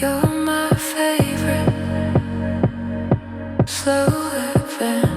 You're my favorite slow advance.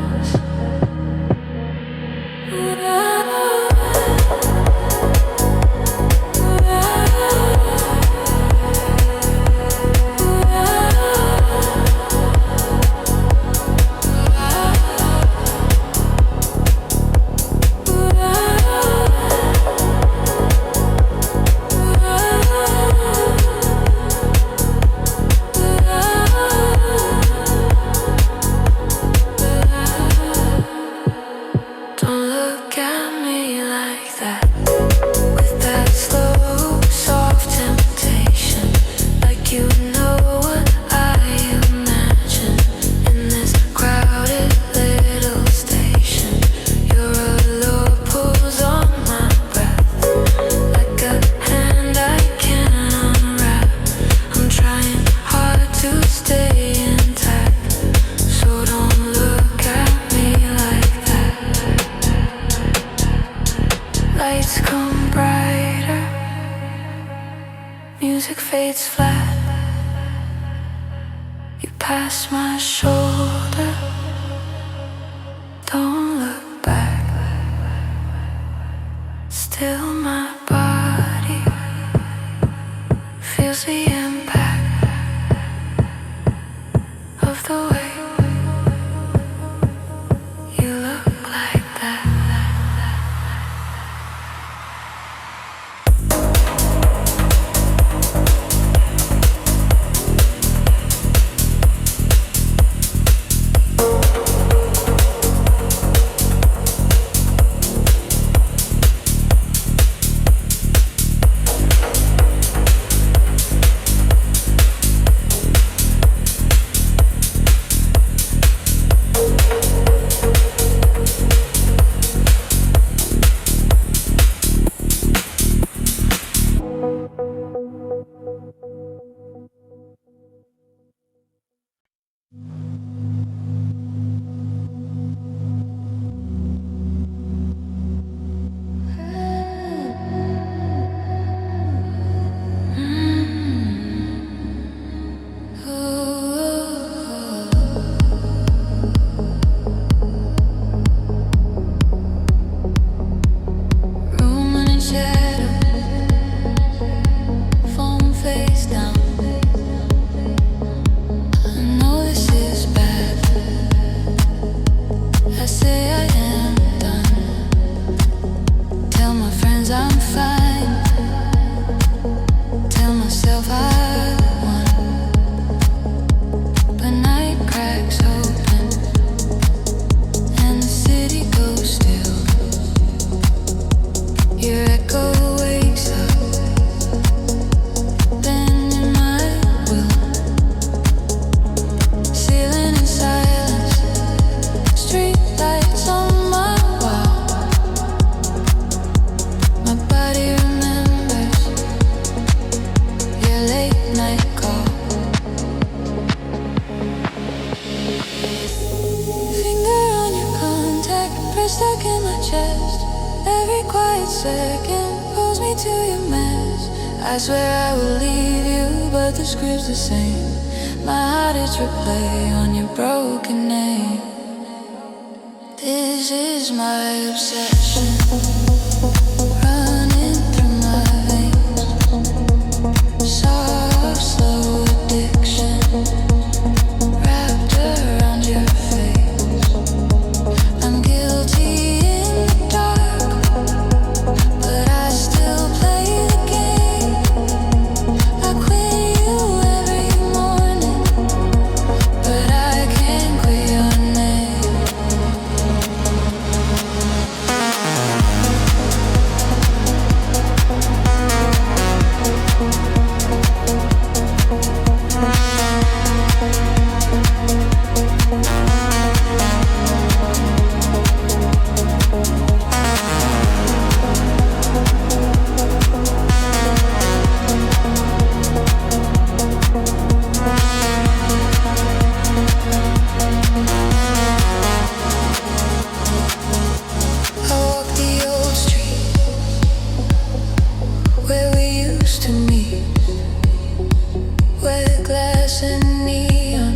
lights and neon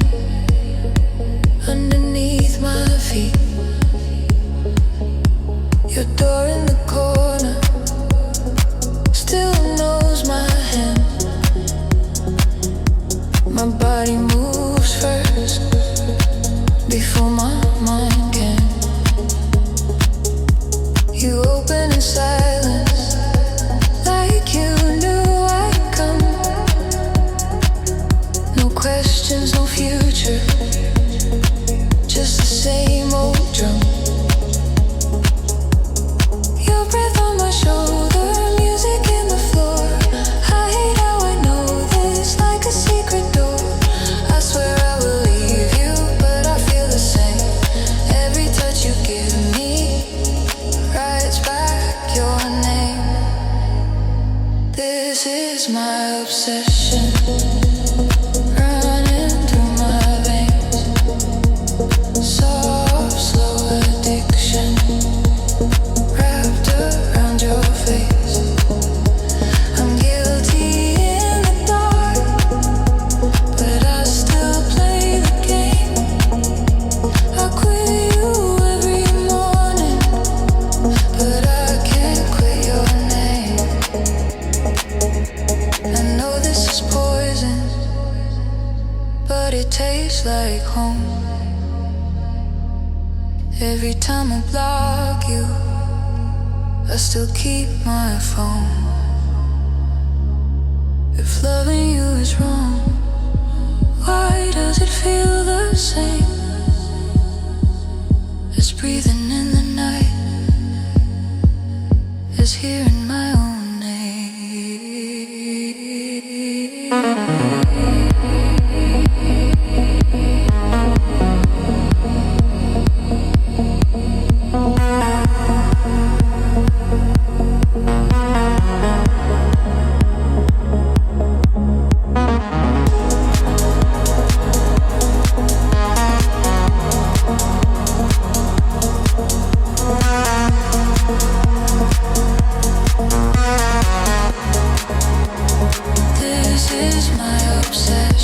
underneath my feet. Your door in the corner still knows my hand. My body moves first before my mind can. You open in silence like you knew I'd come. No questions, no future, just the same old drum. Your breath on my shoulder, music in the floor. I hate how I know this like a secret door. I swear I will leave you, but I feel the same. Every touch you give me writes back your name. This is my obsession, running through my veins. Soft, slow addiction wrapped around your face. I'm guilty in the dark, but I still play the game. I quit you every morning, but I can't quit your name. I know this is poison, but it tastes like home. Every time I block you, I still keep my phone. If loving you is wrong, why does it feel the same as breathing in the night, as hearing my own name? This is my obsession.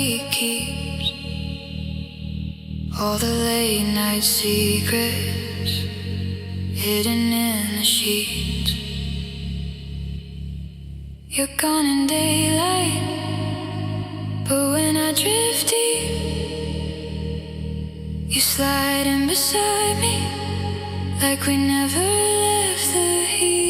he keeps all the late night secrets hidden in the sheets. You're gone in daylight, but when I drift deep, you slide in beside me like we never left the heat.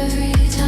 Every time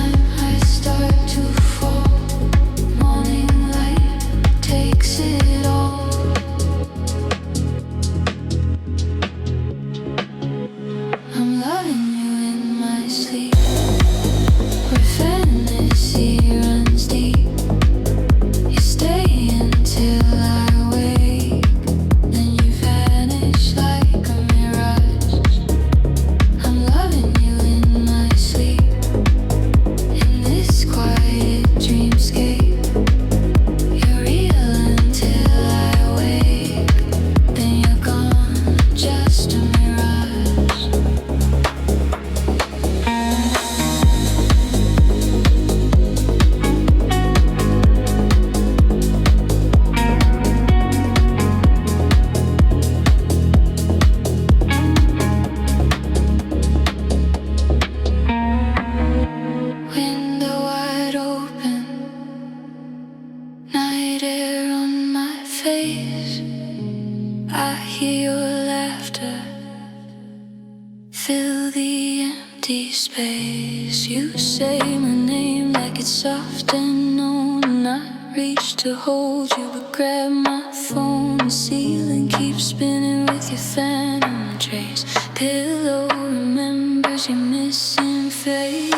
fill the empty space. You say my name like it's soft and known, and I reach to hold you, but grab my phone. The ceiling keeps spinning with your phantom trace. Pillow remembers your missing face.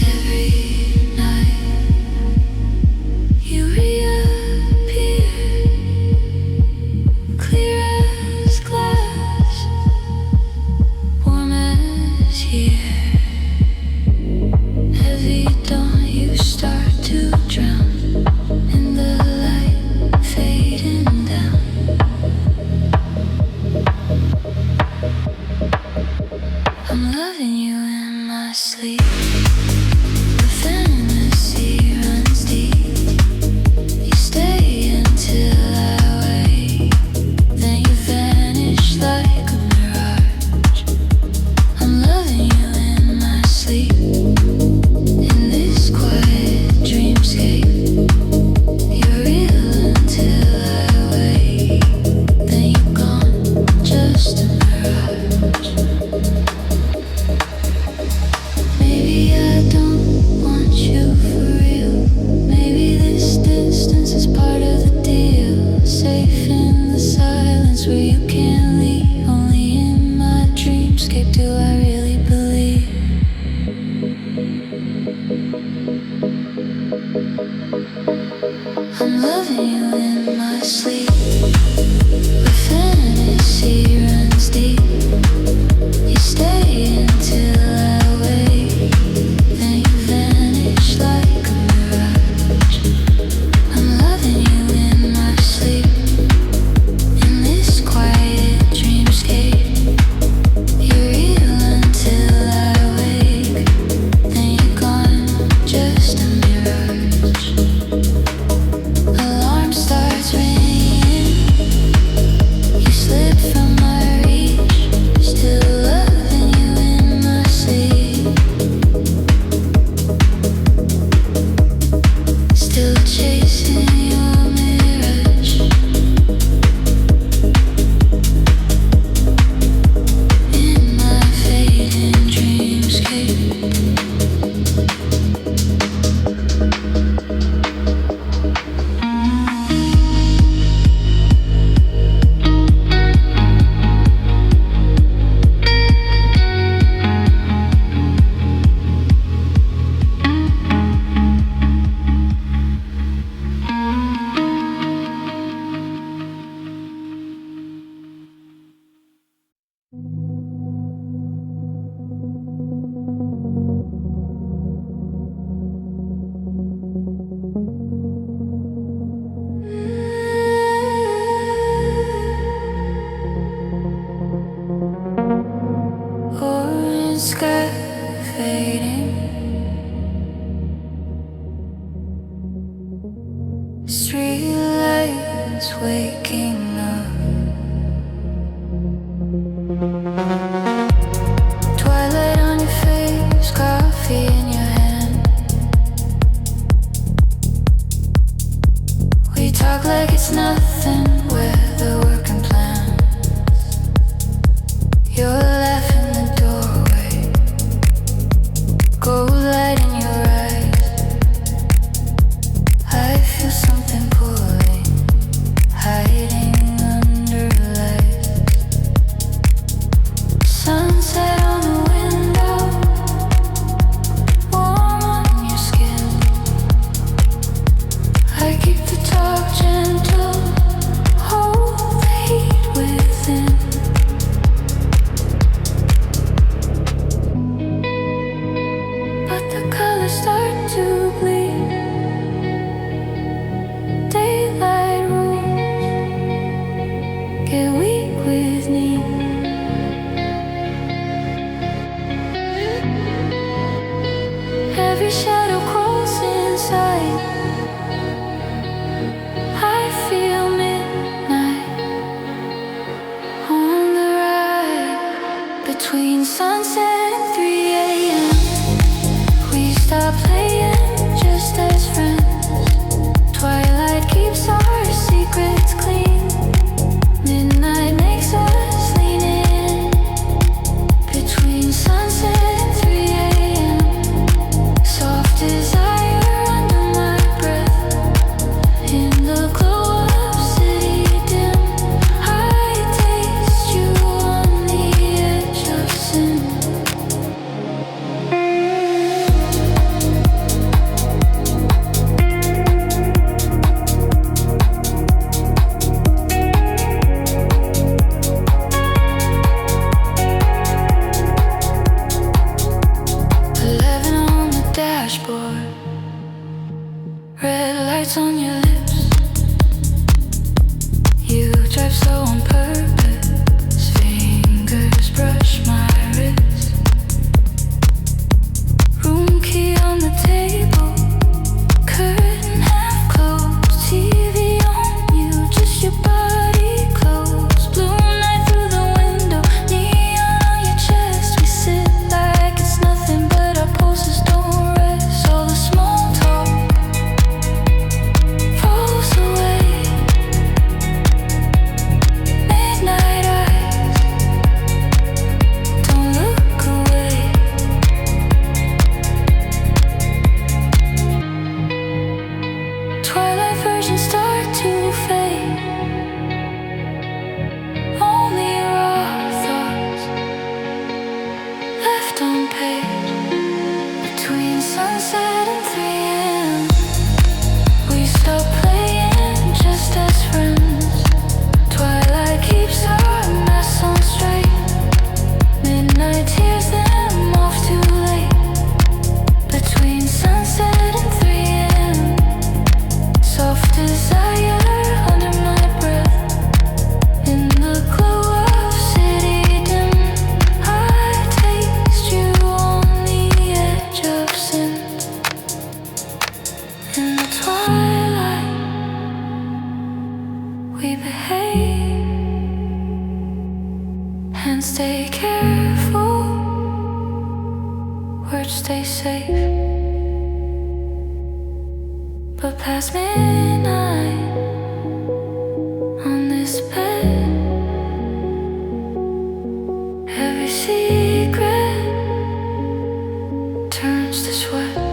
Every night you reappear, clear as glass, warm as here. Heavy dawn, you start to drown in the light fading down. I'm loving you in my sleep. The fantasy runs deep. You stay until I wake, then you vanish like a mirage. I'm loving you in my sleep, in this quiet dreamscape. You're real until I wake, then you're gone, just a mirage. Maybe I don't want you for real. Maybe this distance is part of the deal. Safe in the silence where you can't leave. Only in my dreamscape do I really believe. I'm loving you in my sleep. Where fantasy runs deep. You stay until I wake, then you vanish like a mirage. I'm loving you in my sleep, in this quiet dreamscape. You're real until I wake, then you're gone, just a mirage. Alarm starts ringing. You slip from my reach, still loving you in my sleep. Still chasing your mirage in my fading dreamscape. Orange sky fading, street lights waking up. Twilight on your face, coffee in your hand. We talk like it's nothing, weather, work and plans. You're laughing the doorway, gold light in your eyes. I feel something pulling, hiding under lights. Sunset on the window, warm on your skin. I keep the talk gentle, hold the heat within. But the colors start to bleed. Daylight rules get weak with need. Every shadow crawls inside. I feel midnight on the ride between sunset and 3 a.m. We stop playing just as friends. Twilight keeps our secrets clean. Midnight makes us lean in. stay safe. But past midnight on this bed, every secret turns to sweat.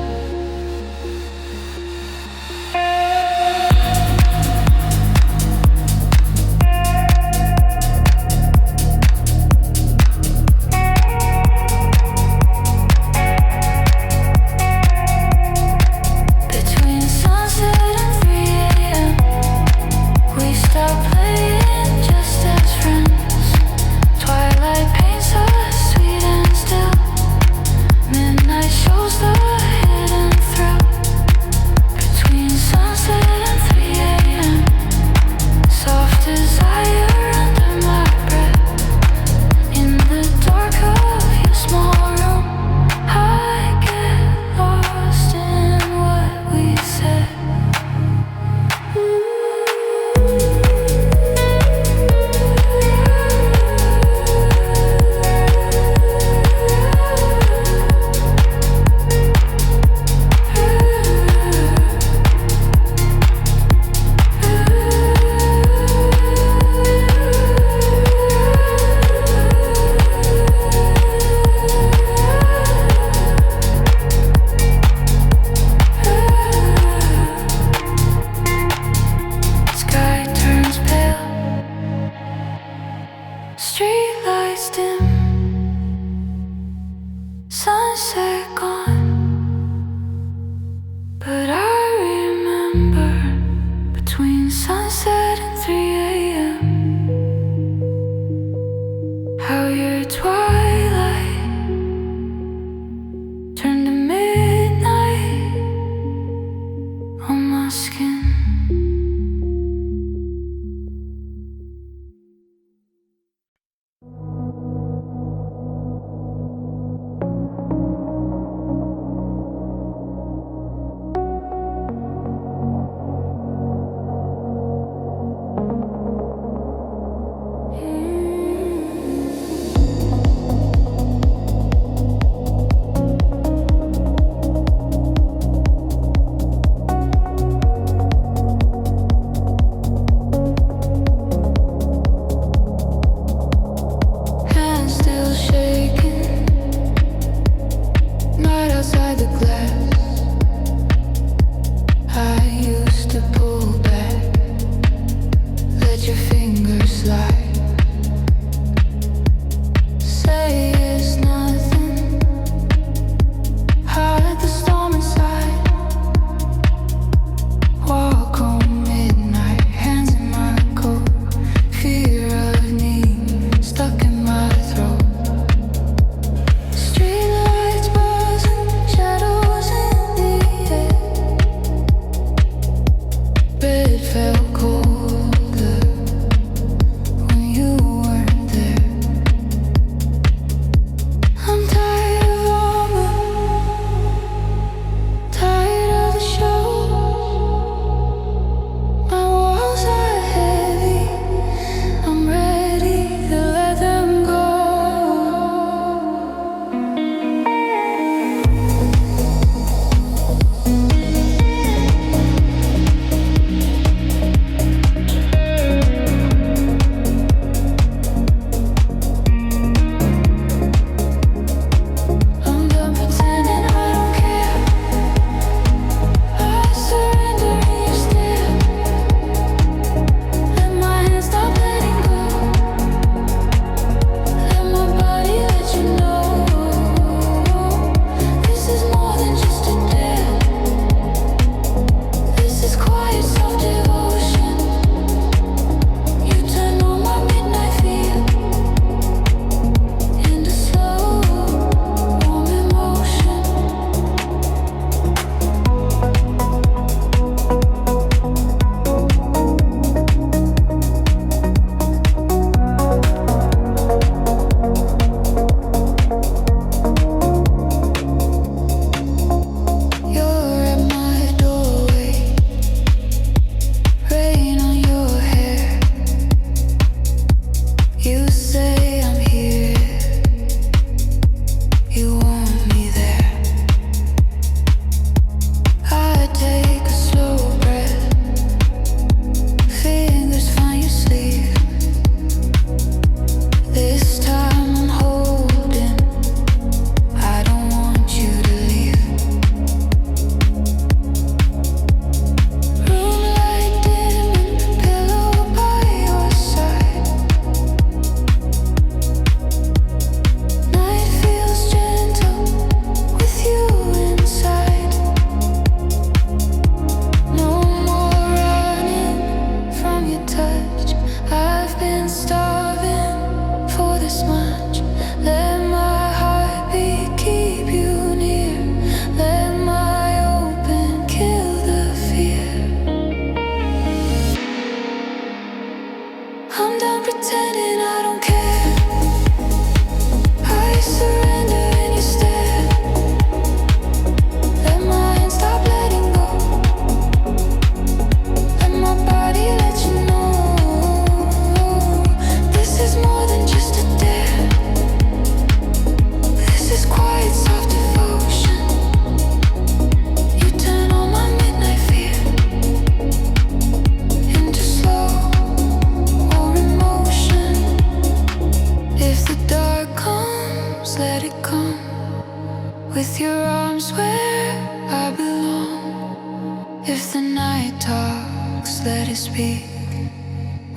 with your arms where I belong. If the night talks, let it speak.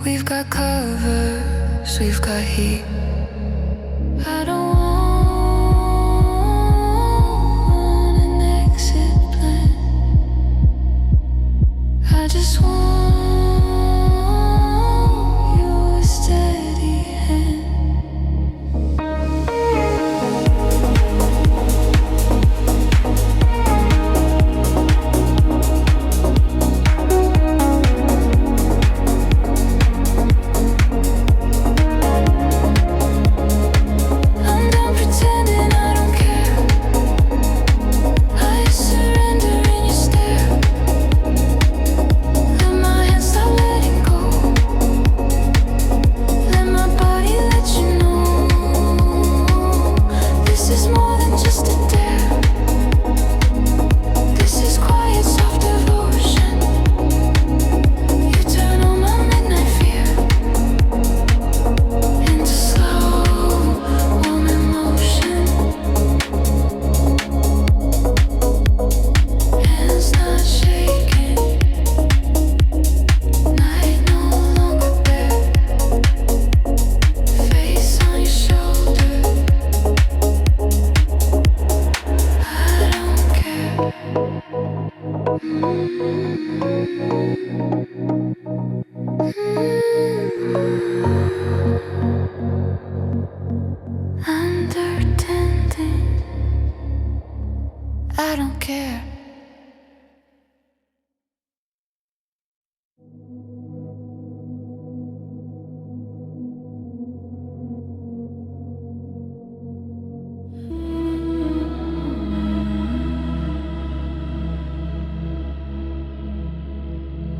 We've got covers, we've got heat. I don't want an exit plan. I just want your steady hand. I don't care.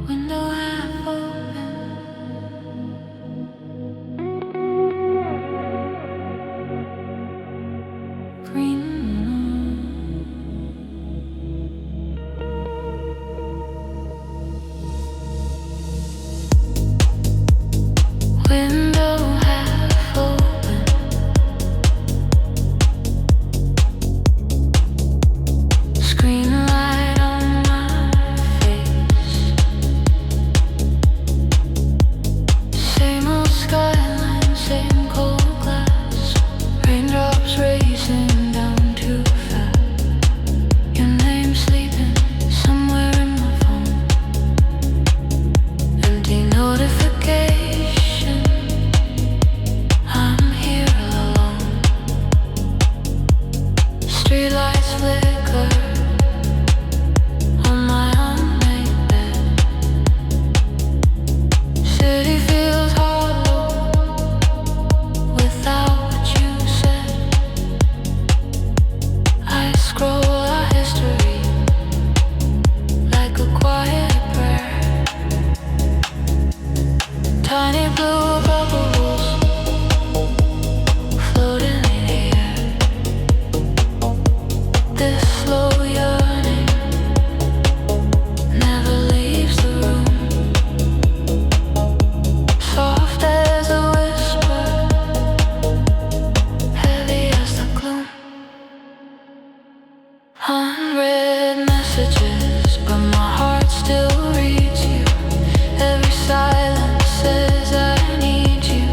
Window half open. Green window half open. Screen light on my face. Same old skyline, same cold glass. Raindrops racing down too fast. Your name sleeping somewhere in my phone. Empty notification. I'm here alone. Streetlights flicker on my unmade bed. City feels hollow without what you said. I scroll our history like a quiet prayer. Tiny blue bubbles floating in the air. This slow yearning never leaves the room. Soft as a whisper, heavy as the gloom. Unread messages, but my heart still reads you. Every silence says I need you.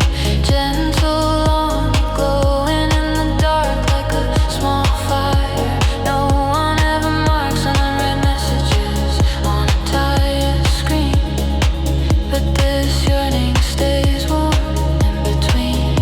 Gentle on me, glowing in the dark like a small fire. No one ever marks unread messages on a tired screen. But this yearning stays warm in between.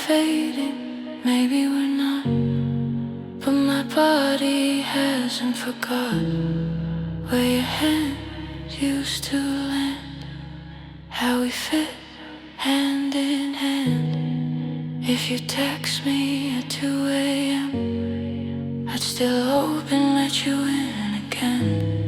fading, maybe we're not, but my body hasn't forgotten where your hands used to land, how we fit hand in hand. If you text me at 2 a.m., I'd still open, let you in again.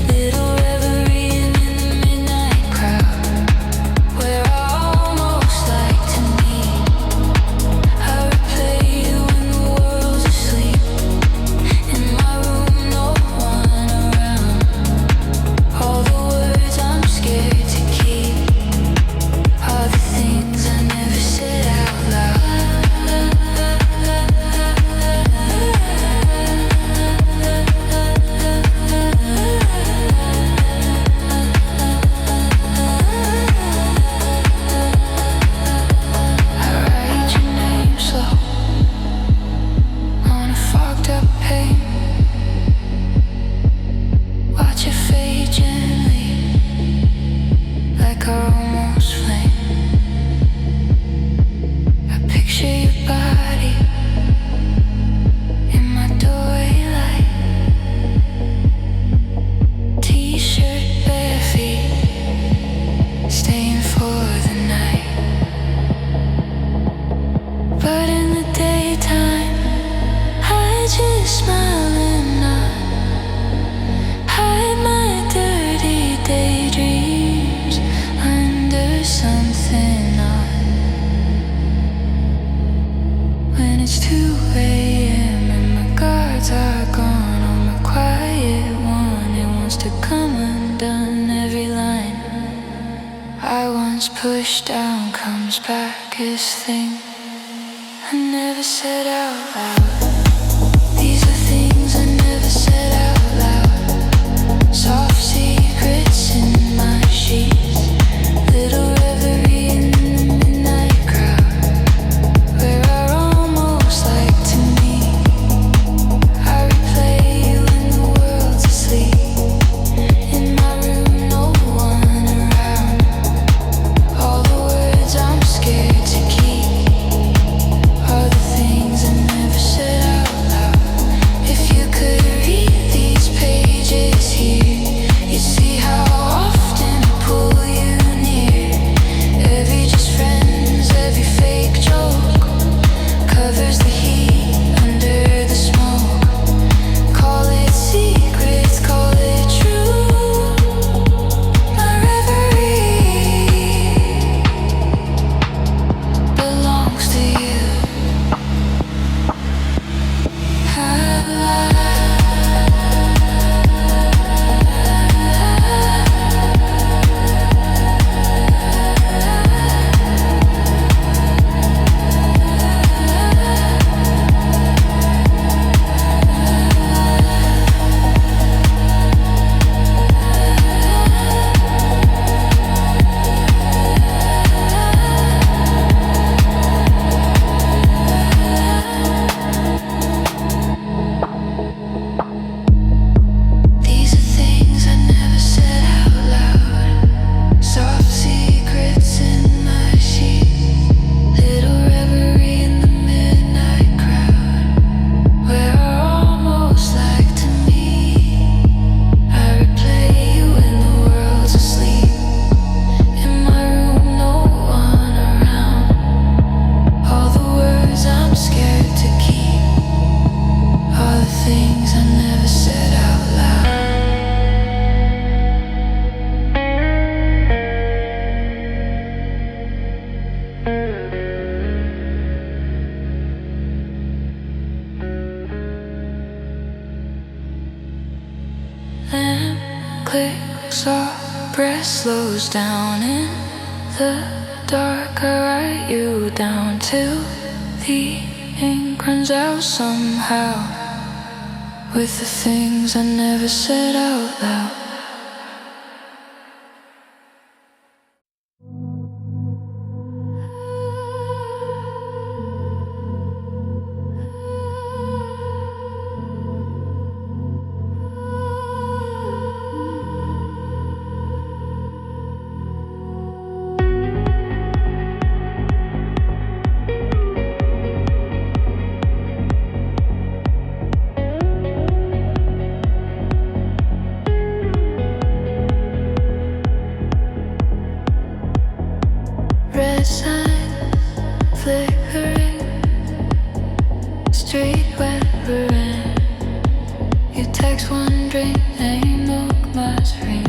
Little come undone. Every line I once pushed down comes back as thing I never said out loud. These are things I never said out loud. Soft secrets in my sheets. Little reverie in the midnight crowd, where I almost like to meet. I replay you when the world's asleep. In my room, no one around. All the words I'm scared to keep are the things I never said out loud. If you could read these pages here, you'd see how often I pull you near. Every just friends, every fake joke covers the heat under the smoke. Call it secrets, call it true. My reverie belongs to you. These are things I never said out loud. Soft secrets in my sheets. Little reverie in the midnight crowd, where I almost like to meet. I replay you when the world's asleep. In my room, no one around. All the words I'm scared to keep are the things I never said out loud. Lamp clicks, our breath slows down in the dark. I write you down till the ink runs out somehow, with the things I never said out loud. Red sign flickering, street whispering. You text one drink, ain't look my screen.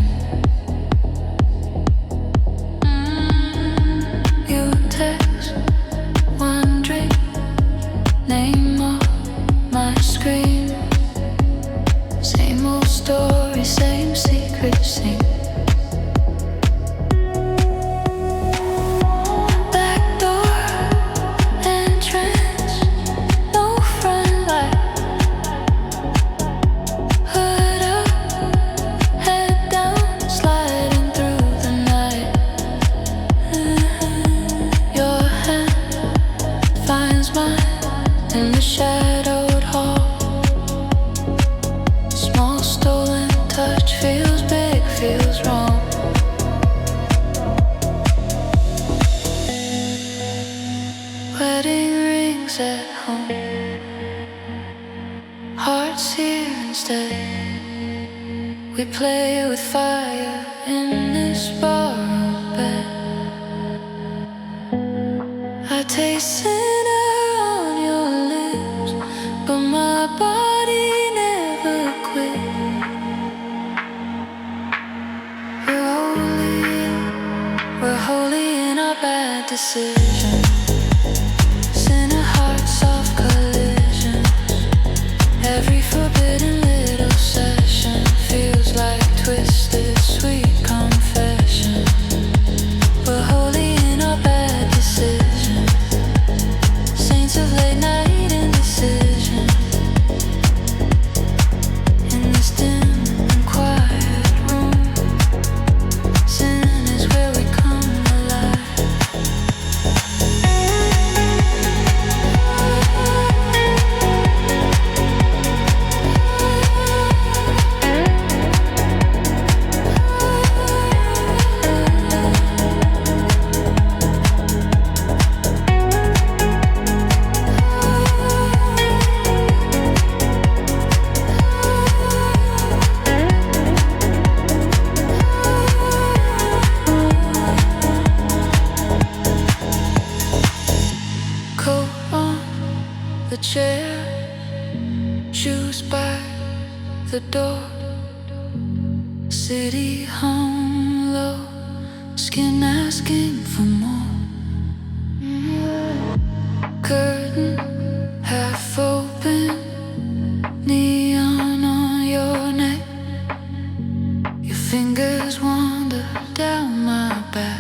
You text one drink, name on my screen. Same old story, same secret scene. We play with fire in this borrowed bed. I taste center on your lips, but my body never quit. We're holy in our bad decisions. Center hearts, soft collisions. Every forbidden little session feels like twist. chair, shoes by the door. City hung low, skin asking for more. Curtain half open, neon on your neck. Your fingers wander down my back.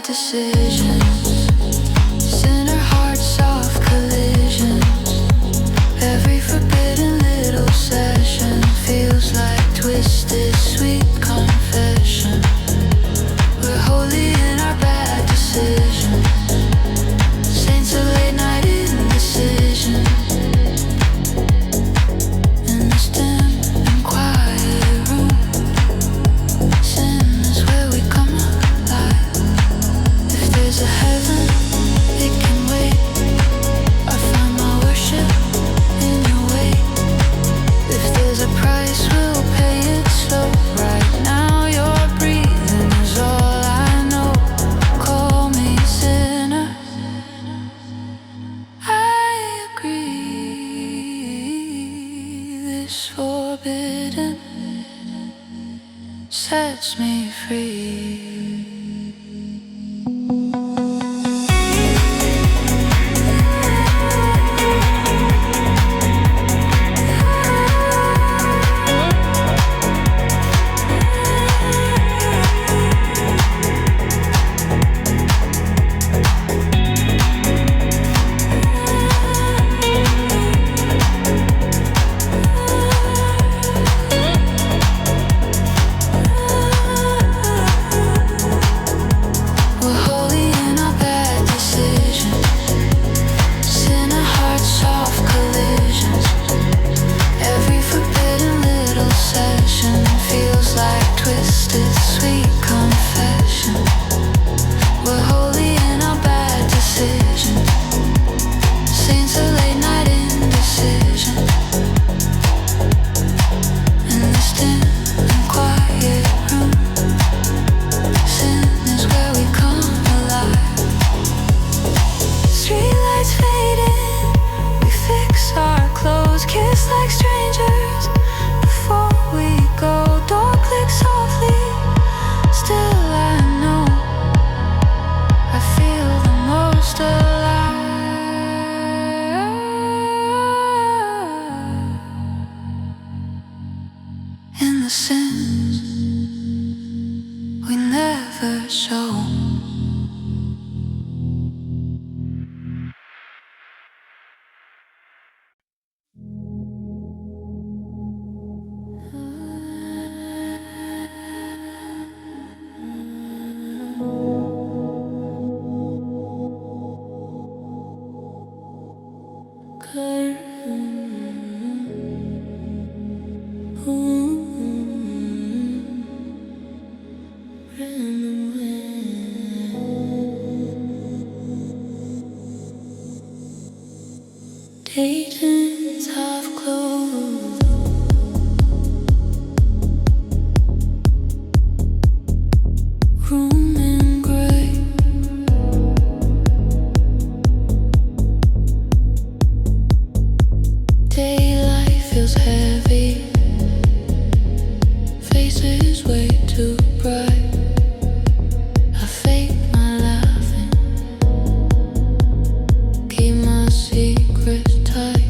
Decisions, center heart soft collisions. Every forbidden little session feels like twisted sweet confession. We're holy in our bad decisions, saints of late night indecision. In this dim and quiet room, sin is where we come alive. There's a heaven, it can wait. I find my worship in your way. If there's a price, we'll pay it slow. Right now your breathing is all I know. Call me sinner, I agree. This forbidden sets me free. Curtains half closed. Room in grey. Daylight feels heavy. Faces way too bright. I fake my laughing. Keep my secrets tight.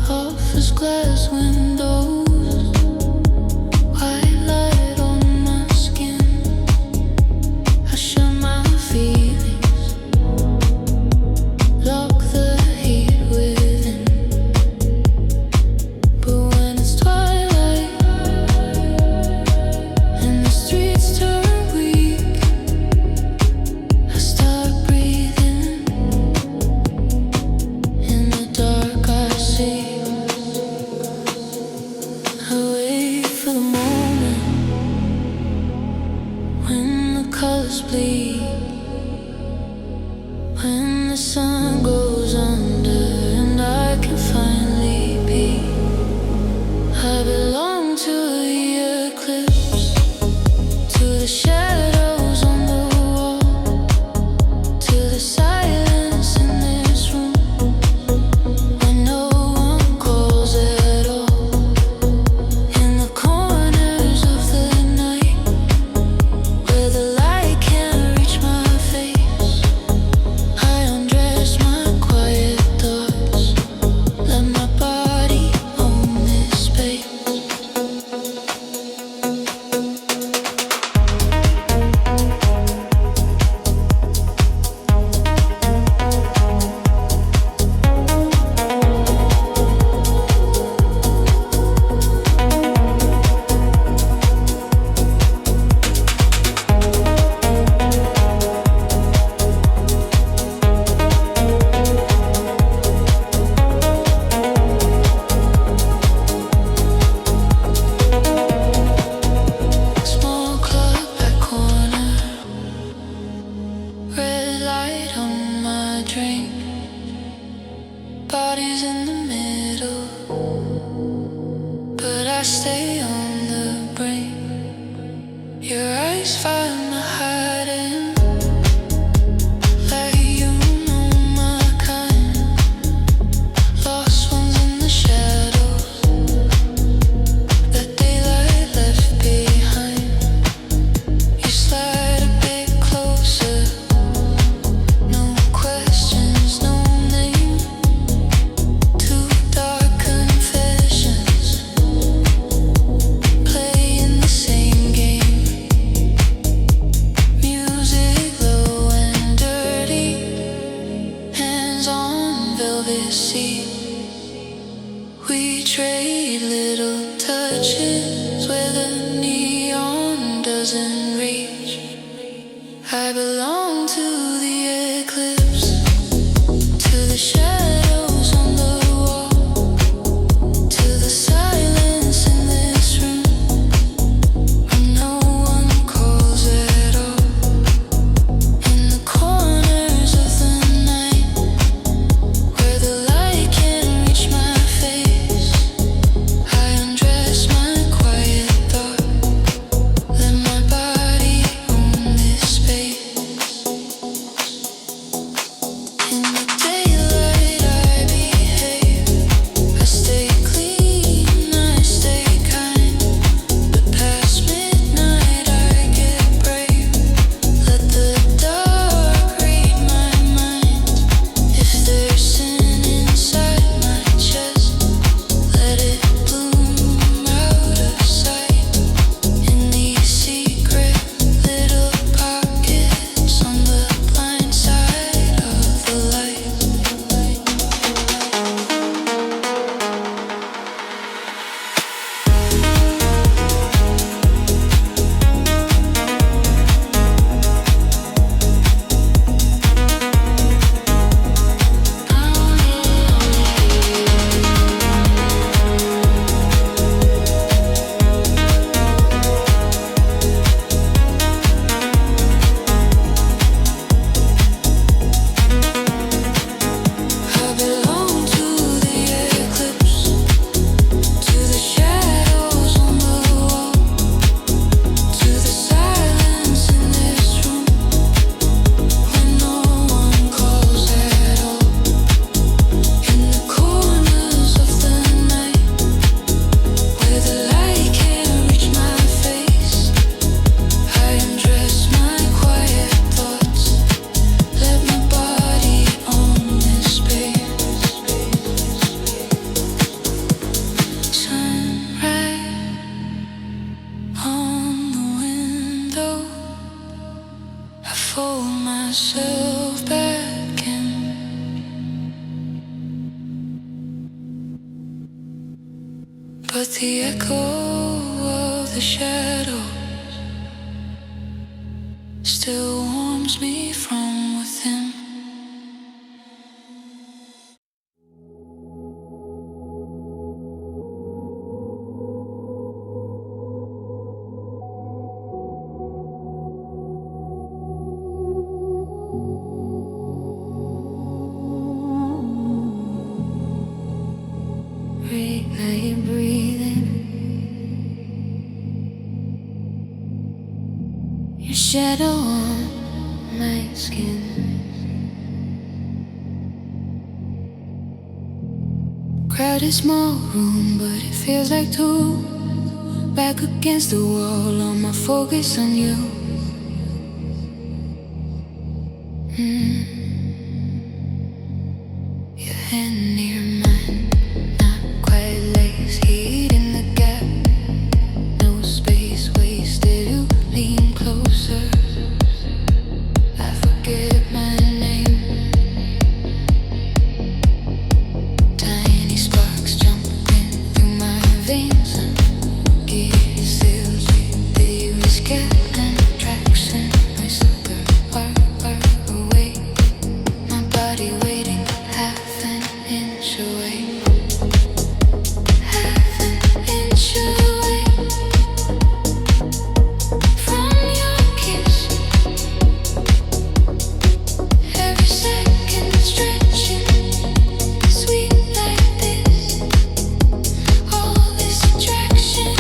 Office glass windows. White light on my skin. I share my feelings. stay on the brain. Your eyes find my hiding, like you know my kind. Lost ones in the shadows that daylight left behind. You slide a bit closer, no questions, no name. Two dark confessions, playing the same game. Music low and dirty, hands on velvet seat. We trade little touches where the neon doesn't reach. I belong to the eclipse, to the shadows on the wall, to the silence in this room when no one calls at all. In the corners of the night where the light can't reach my face, I undress my quiet thought, let my body own this space. In the daylight I behave, I stay clean, I stay kind, but past midnight I get brave. Let the dark read my mind. If there's sin inside my chest, let it bloom out of sight. In these secret little pockets on the blind side of the light. I belong to the eclipse, to the shadows on the wall, to the silence in this room when no one calls at all. In the corners of the night where the light can't reach my face, I undress my quiet thoughts, let my body own this space. Sunrise on the window, I fold myself back in, but the echo of the shadows still warms me from within. Reignite breathing, your shadow on my skin. Crowded small room, but it feels like two. Back against the wall, all my focus on you. Your hand near mine, not quite lace, heat in the gap, no space wasted. You lean closer, I forget my name. Tiny sparks jumping through my veins, gear seals with you is getting traction. Whisper far, far away, my body waiting half an inch away. Half an inch away from your kiss. Every second stretching, sweet like this. All this attraction.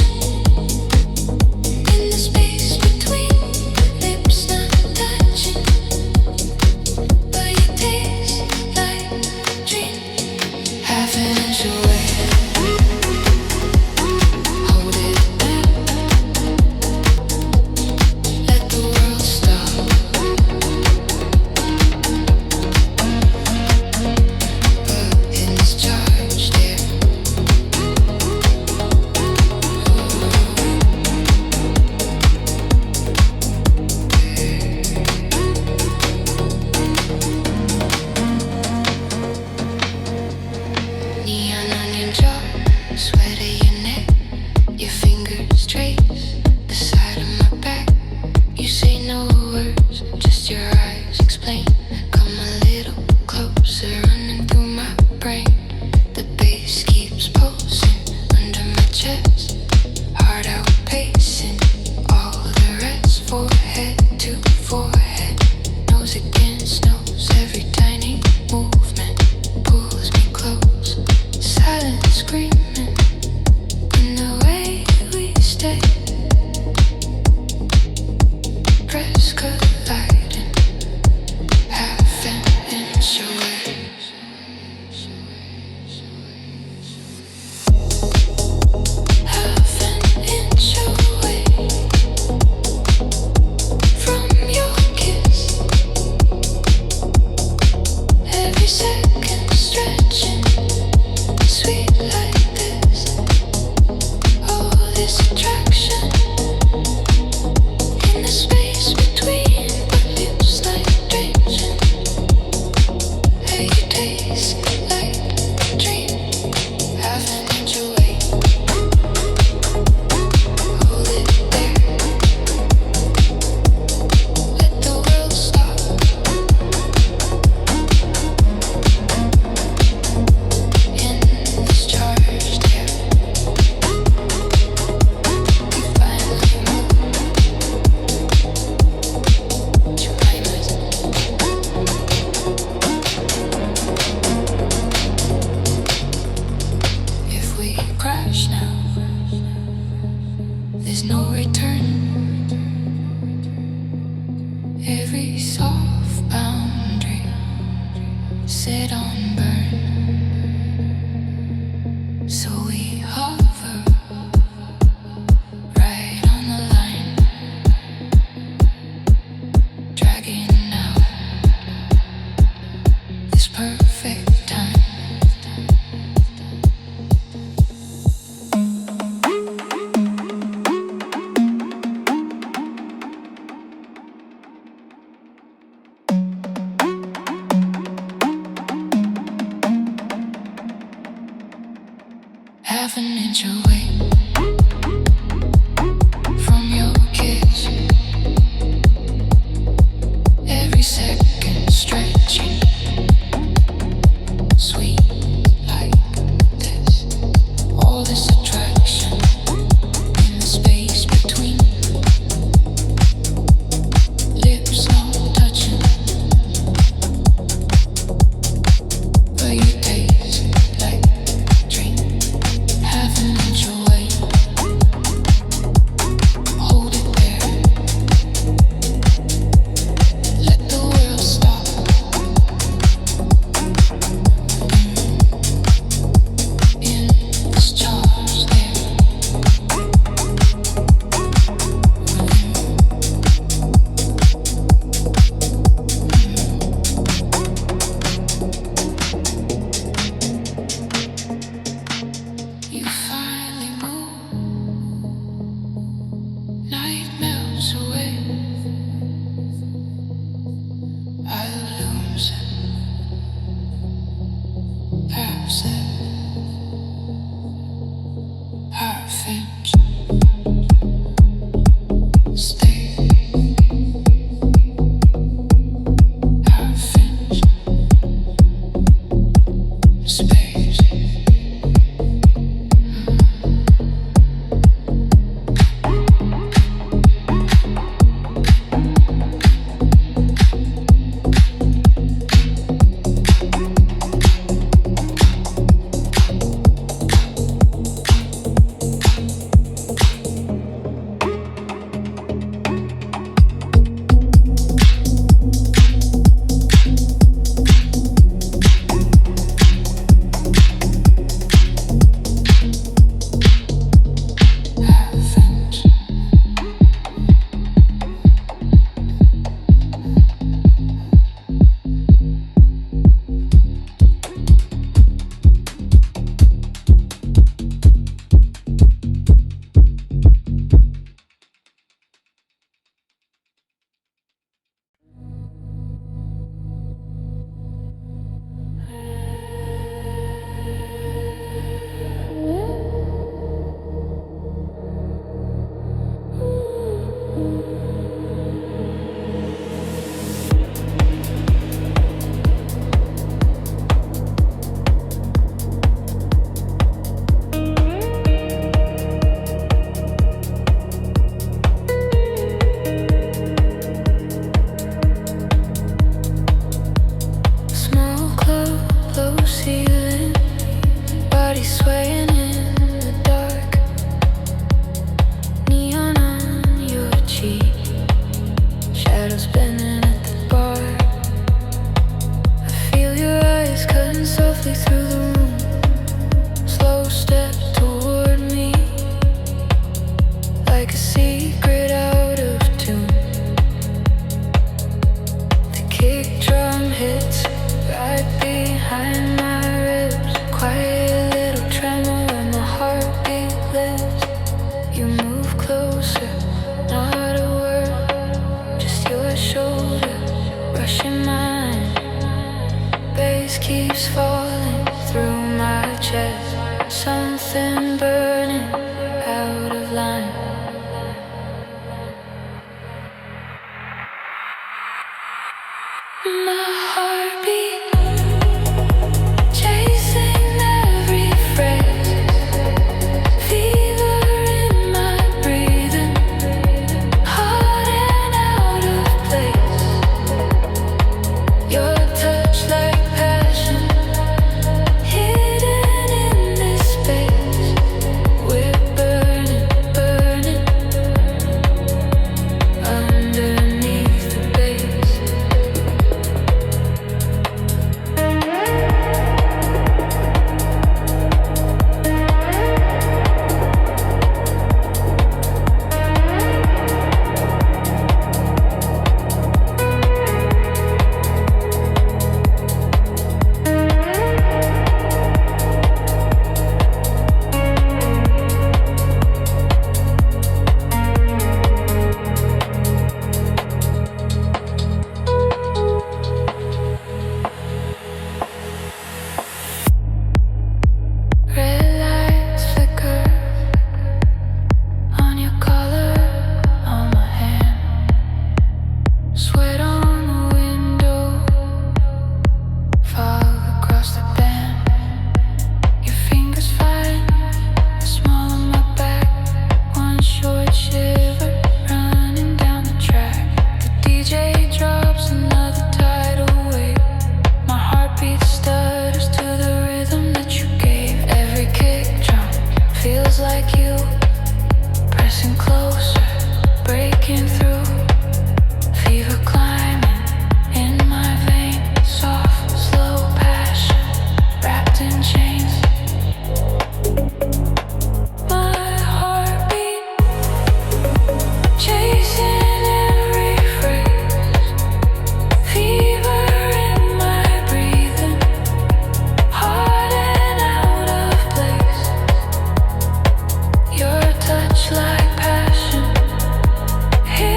Here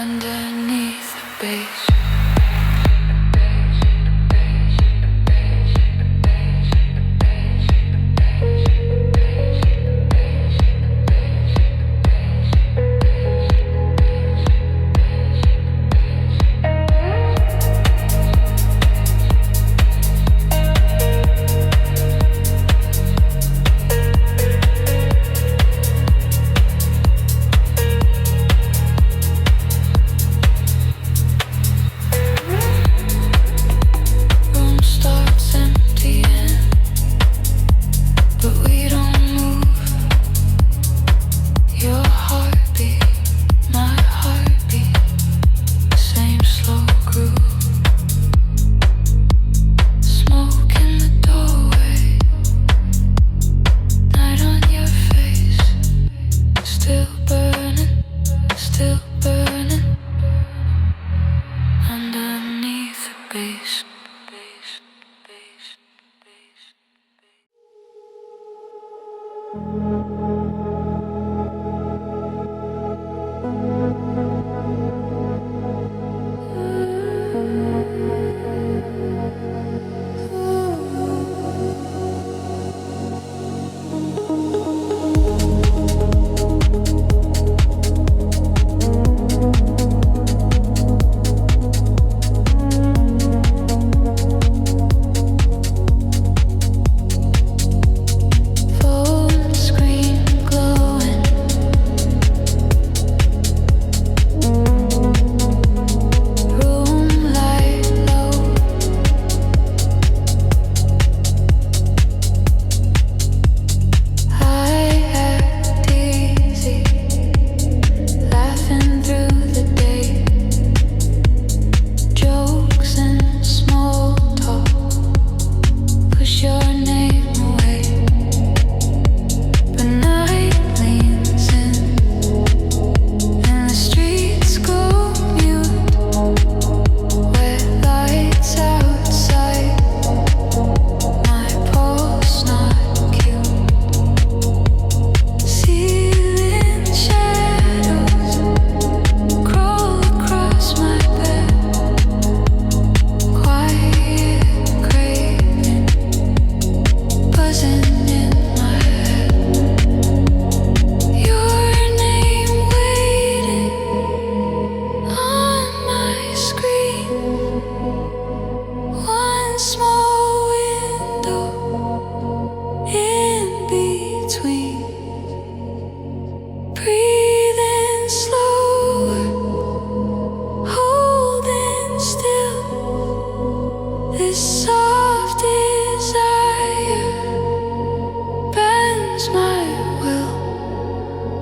underneath the base.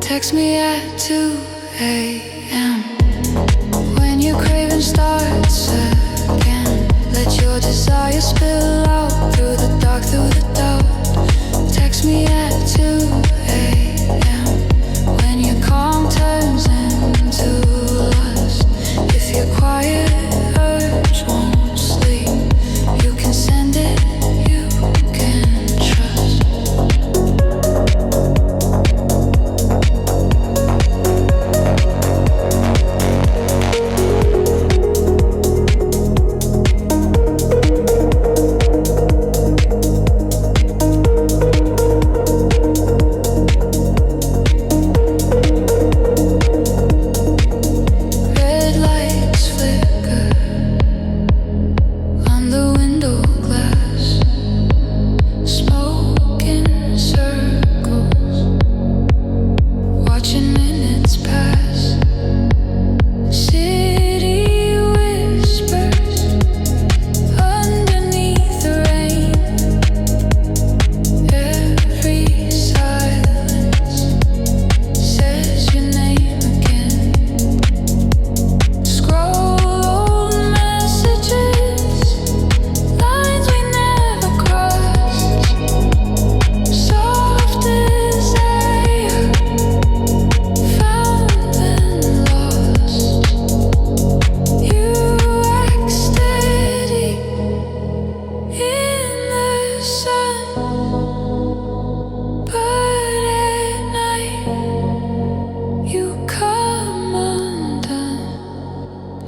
Text me at 2 a.m. when your craving starts again. Let your desire spill out through the dark, through the doubt. Text me at 2 a.m. when your calm turns into lust. If your quiet urge won't sleep, you can send it, you can trust.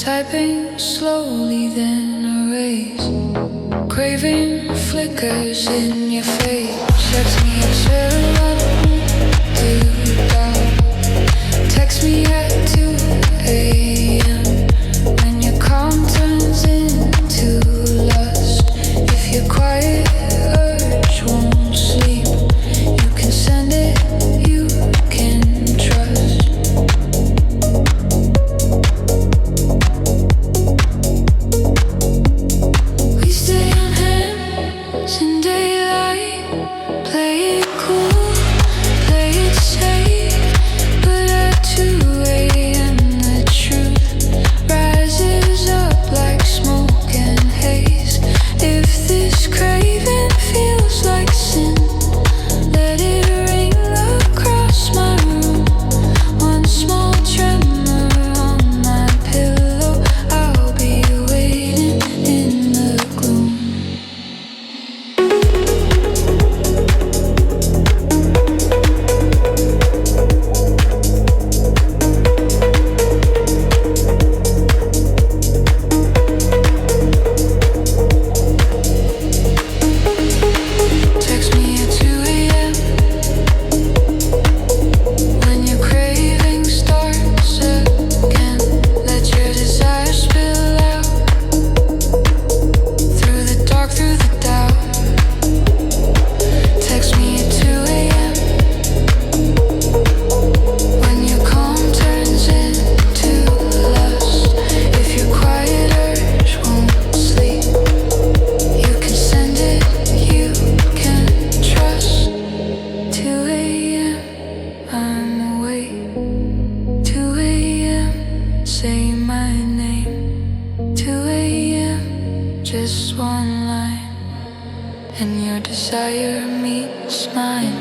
Typing slowly, then erase. Craving flickers in your face. Text me at 7 to text me at 2 a.m. When your calm turns into lust. If your quiet urge won't sleep, you can send it, you can trust. We stay on hands in daylight, play it cool, play it safe. But at 2 a.m. the truth rises up like smoke and haze. If this craving feels like sin, let it ring across my room. One small tremor on my pillow, I'll be waiting in the gloom. Text me at 2 a.m. when your craving starts again. Let your desire spill out through the dark, through the doubt. Text me at 2 a.m. when your calm turns into lust. If your quiet urge won't sleep, you can send it, you can trust. 2 a.m. I'm awake. 2 a.m. say my name. 2 a.m. just one line, and your desire meets mine.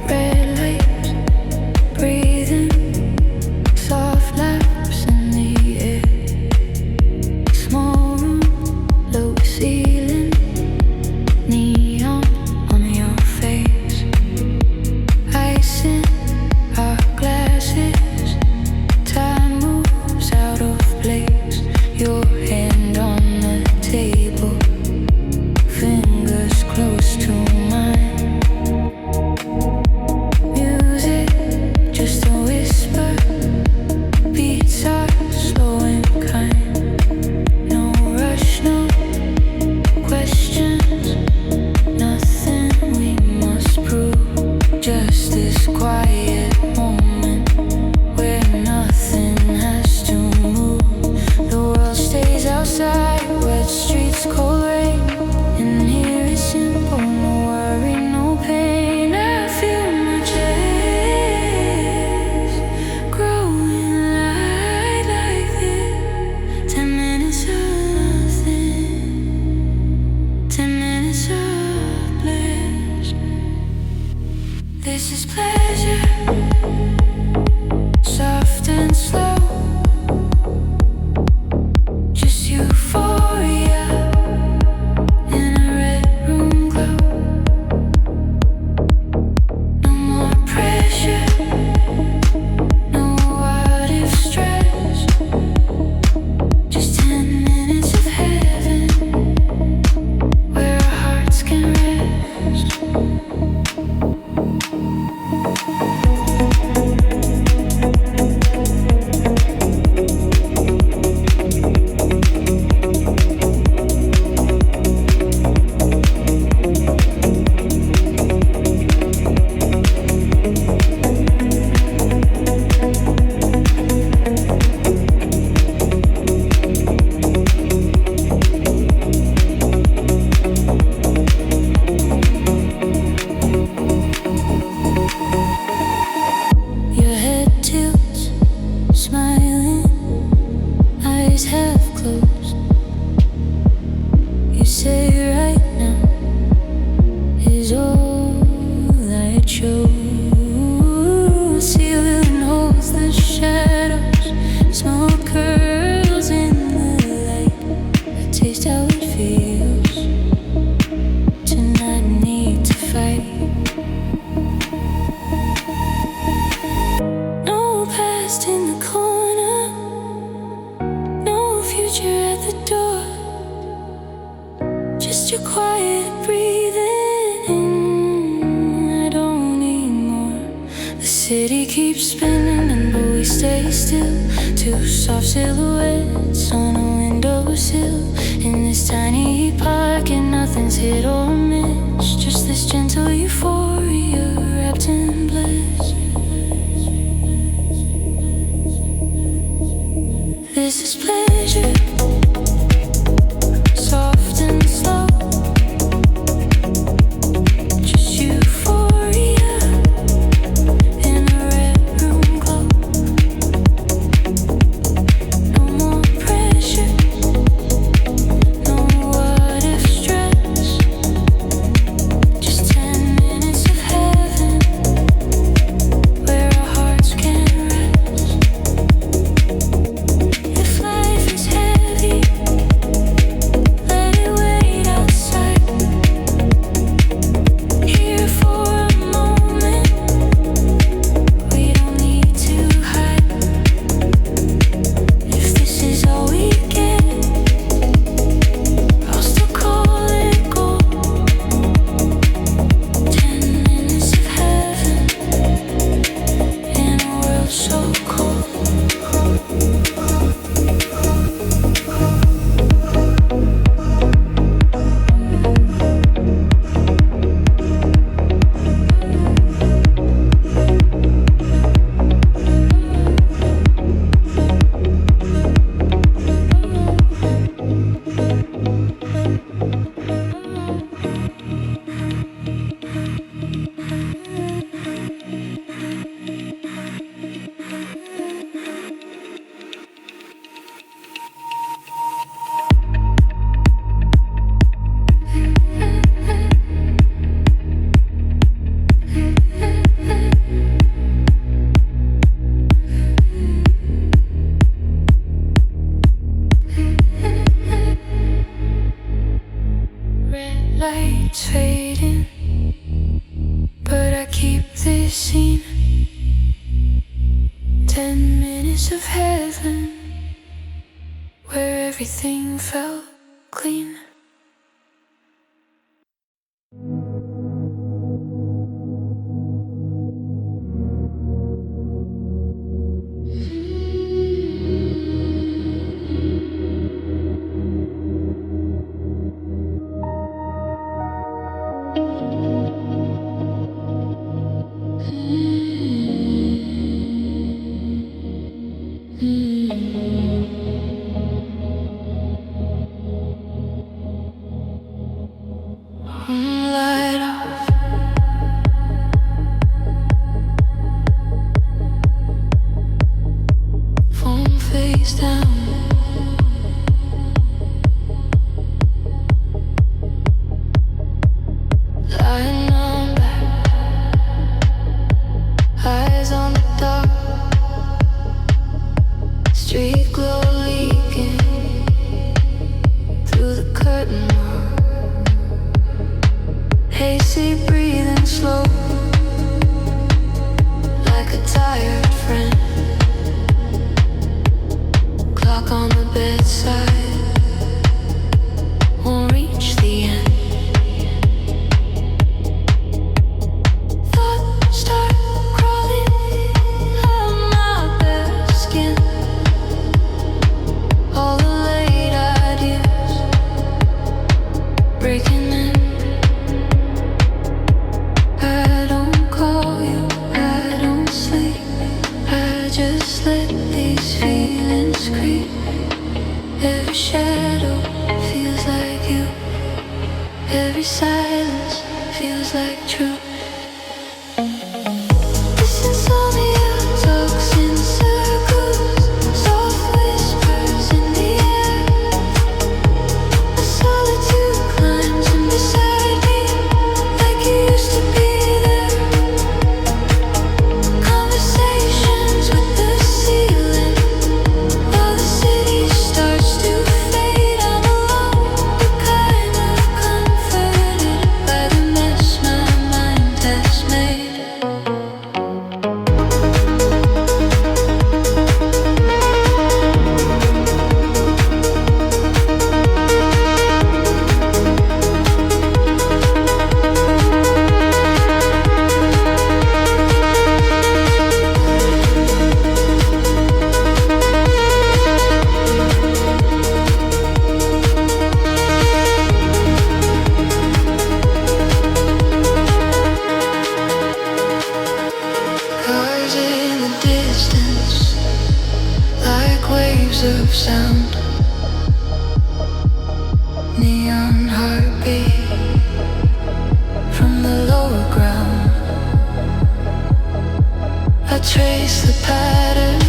Red lights, breathing, soft laps in the air. Small room, low ceiling, neon on your face. Ice in our glasses, time moves out of place. Your hand on the table, fingers close to mine. Music, just a whisper, beats are slow and kind. No rush, no questions, nothing we must prove. Just this quiet moment where nothing has to move. The world stays outside, wet streets, cold rain. In here it's simple, no worry, no pain. I feel my chest growing light like this. 10 minutes of nothing, 10 minutes of bliss. This is pleasure, soft and slow. Just euphoria in a red room glow. No more pressure, no what if stress. Just 10 minutes of heaven where our hearts can rest. Every shadow feels like you. Every silence feels like truth. This insomnia talks in circles, soft whispers in the air. A solitude climbs in beside me, like you used to be there. Conversations with the ceiling, while the city starts to fade. I'm alone, but kind of comforted by the mess my mind has made. Cars in the distance, like waves of sound. Neon heartbeat from the lower ground. I trace the pattern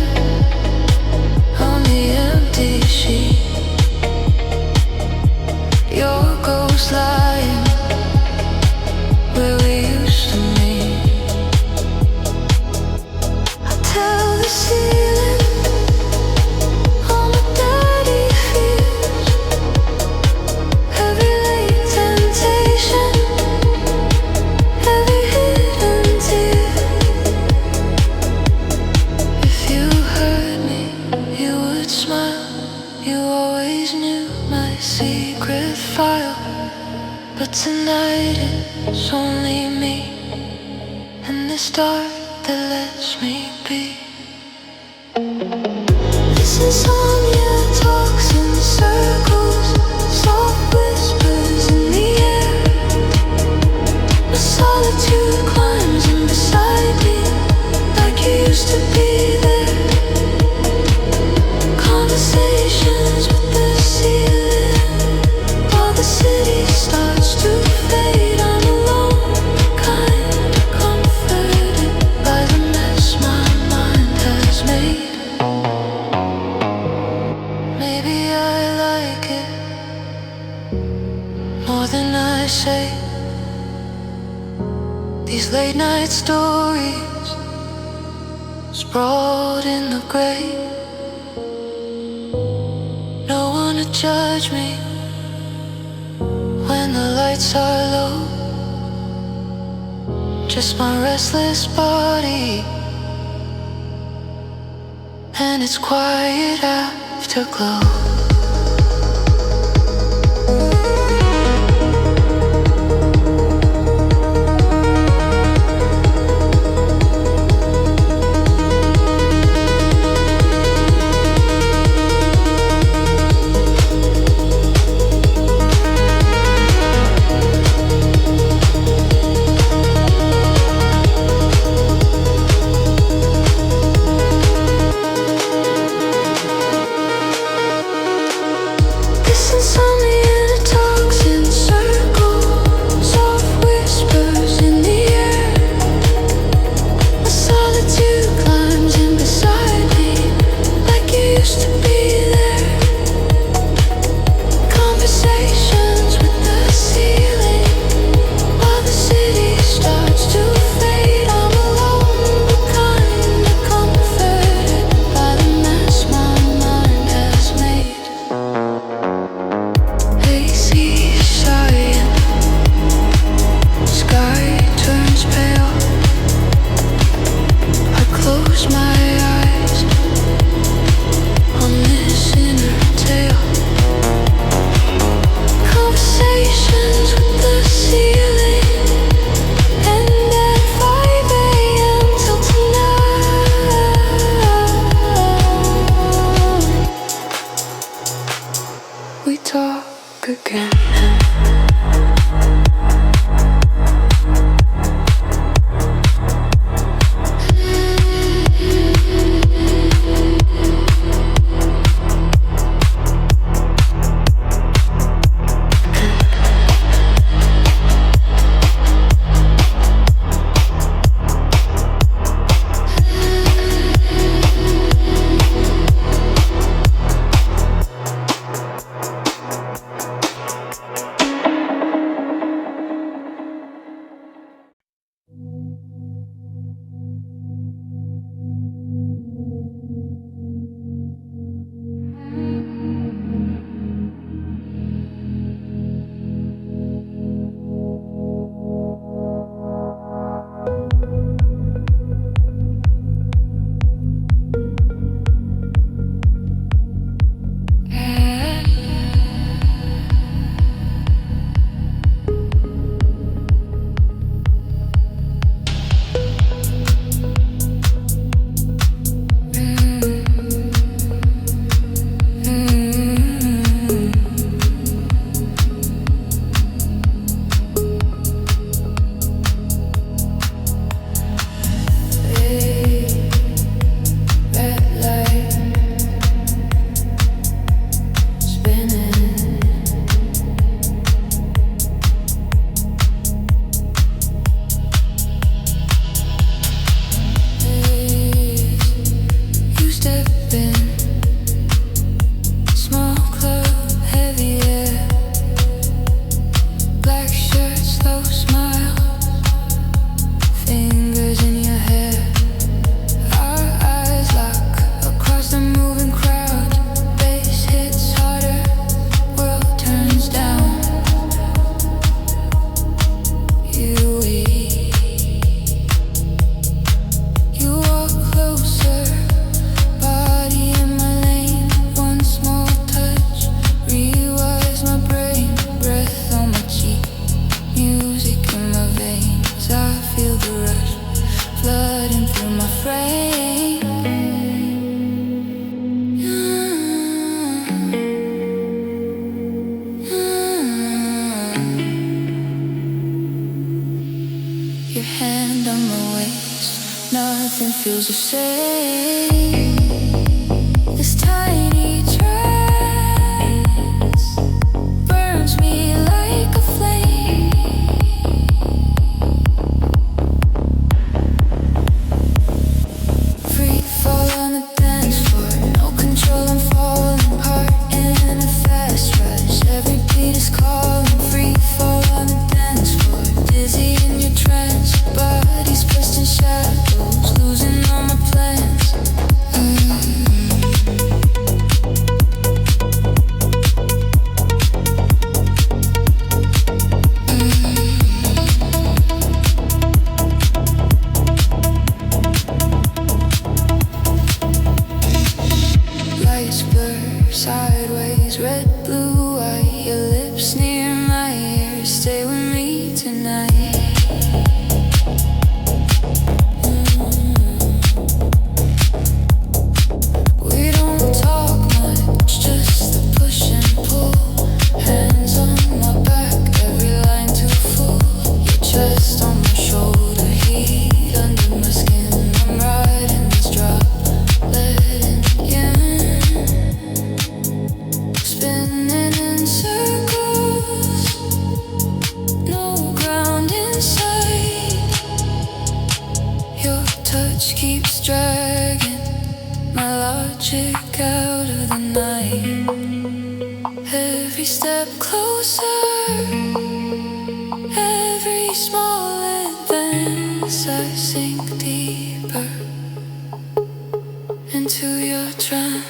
on the empty sheet. Your ghost lying where we used to meet. Tell the ceiling all my dirty fears. Every late temptation, every hidden tear. If you heard me, you would smile. You always knew my secret file. But tonight it's only me and this dark that lets me be. This insomnia talks in circles, soft whispers in the air. A solitude climbs in beside me, like you used to be there. Conversations with the ceiling, while the city starts to fade. I'm alone, kind of comforted by the mess my mind has made. Maybe I like it more than I say. These late night stories sprawled in the gray. No one to judge me when the lights are low. Just my restless body and its quiet afterglow. nothing feels the same. This tiny trance burns me like a flame. Free fall on the dance floor, no control, I'm falling apart in a fast rush. Every beat is calling. Free fall on the dance floor, dizzy in your trance, bodies pressed in shadows, losing all my plans. Lights blur sideways, red, blue, white. Your lips near my ear, stay with me tonight. We don't talk much, just the push and pull. Hands on my back, every line too full. Your chest on my shoulder, heat under my skin. I'm riding this drop, letting you spinning in circles, no ground in sight. Your touch keeps dragging my logic out of the night. Every step closer, every small advance, I sink deeper into your trance.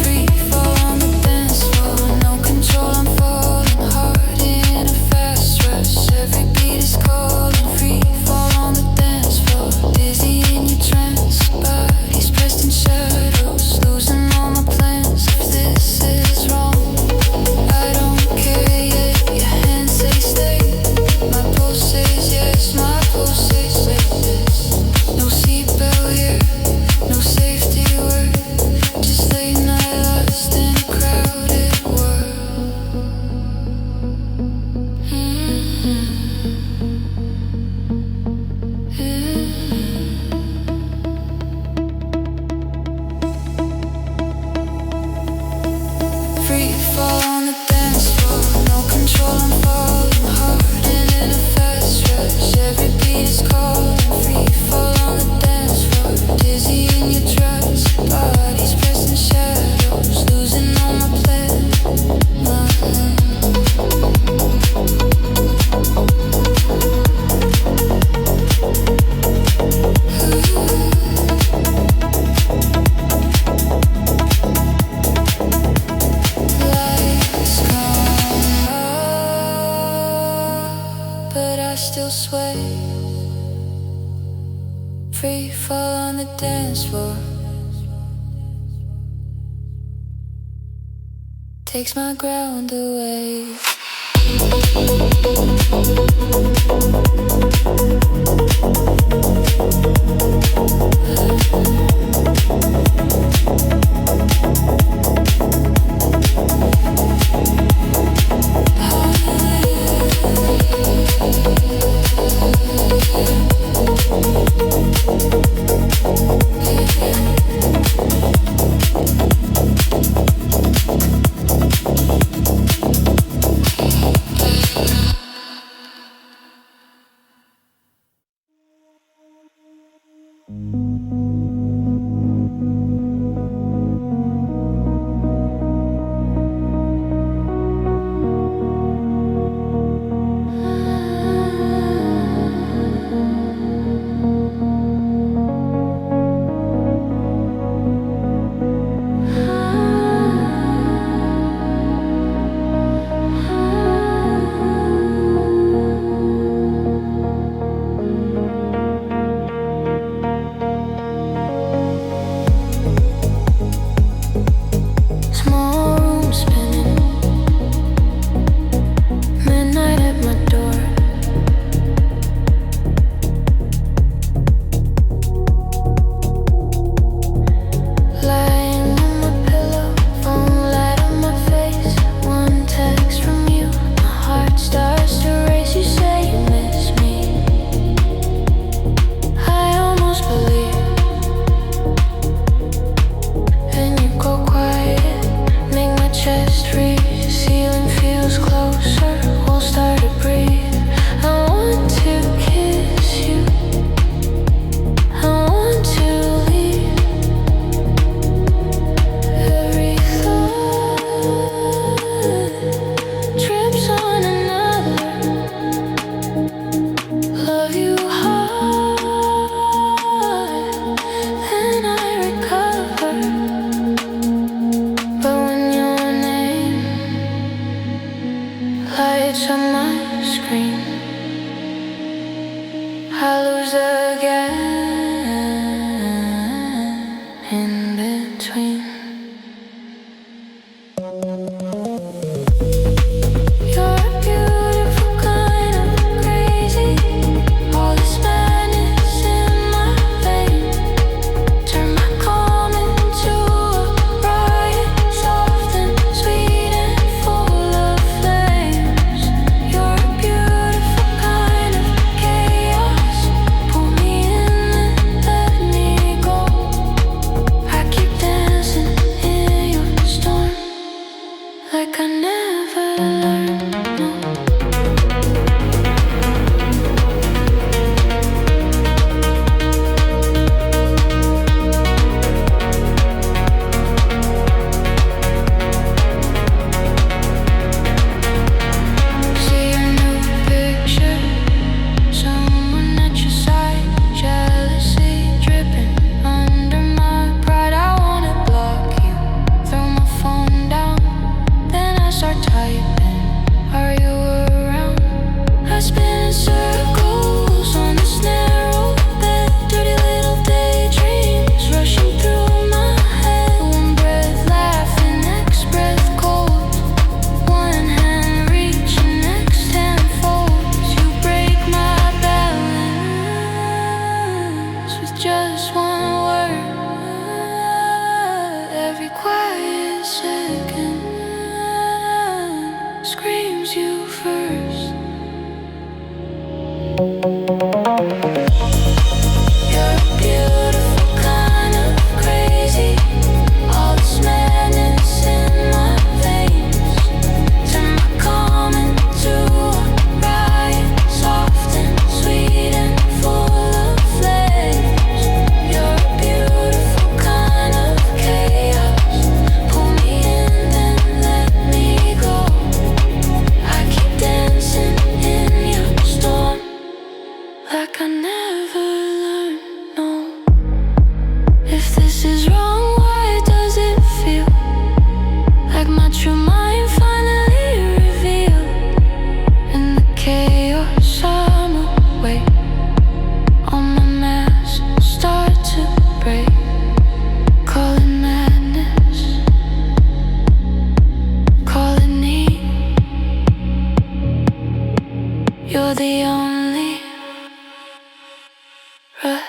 Free fall on the dance floor, no control, I'm falling hard in a fast rush. Every beat is calling. Free fall on the dance floor, dizzy in your trance, bodies pressed in shadows, losing all my plans. If this is wrong, I don't care yet. Your hands say stay, my pulse says yes, my pulse says yes. No seatbelt here, no safety word, just late night lost in a crowded world. Free fall on the dance floor, no control, I'm falling hard in a fast rush. Every beat is calling. Free fall on the dance floor, dizzy in your trance, bodies pressed in shadows, losing all my plans. Lights come up, but I still sway. Free fall on the dance floor, takes my ground away.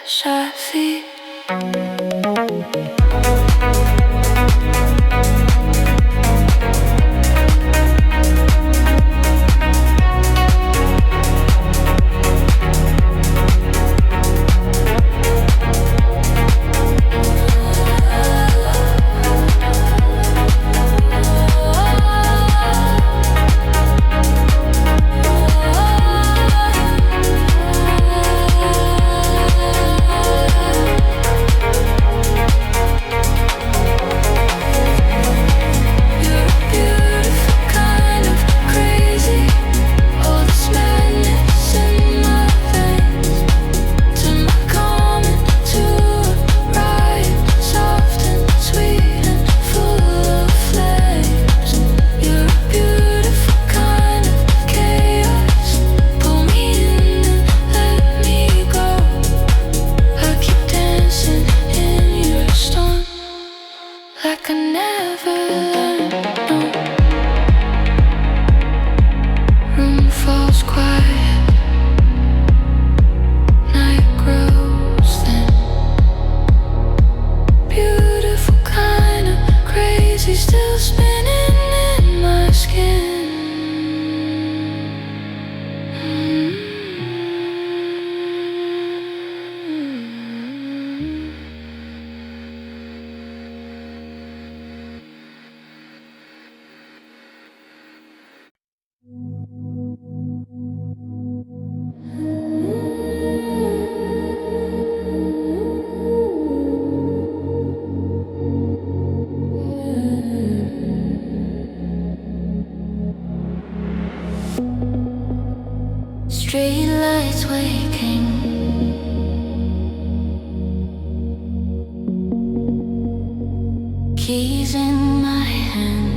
flash our feet. Streetlights waking, keys in my hand.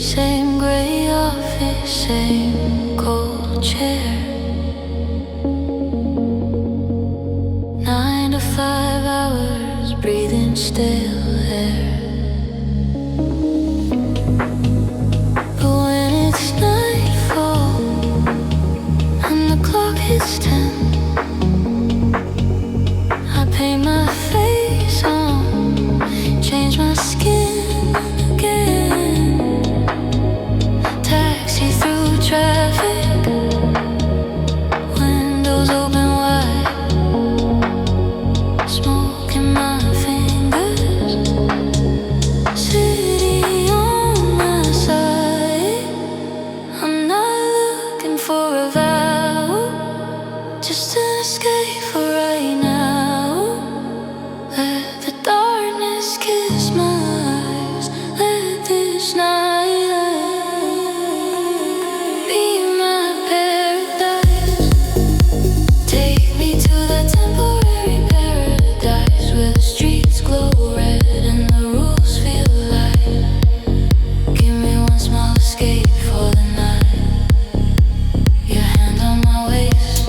Same grey office, same cold chair. 9 to 5 hours, breathing stale air. It's 10. I paint my face on, change my skin again. Taxi through traffic, windows open wide. Smoke in my fingers, city on my side. I'm not looking for a vow, just an escape for right now. Let the darkness kiss my eyes. Let this night be my paradise. Take me to that temporary paradise where the streets glow red and the rules feel light. Give me one small escape for the night. Your hand on my waist,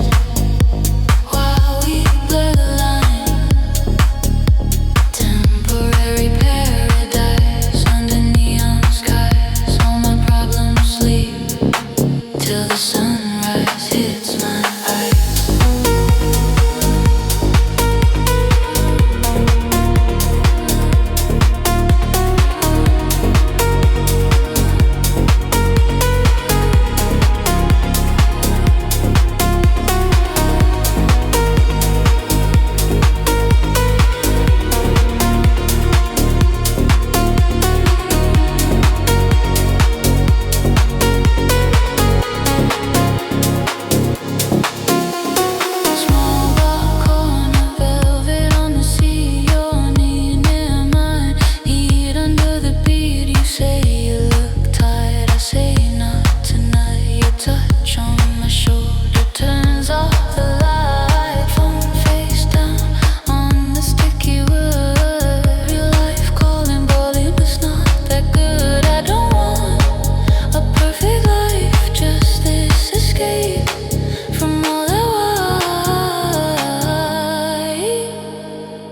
temporary paradise under neon skies. All my problems sleep till the sunrise hits my eyes.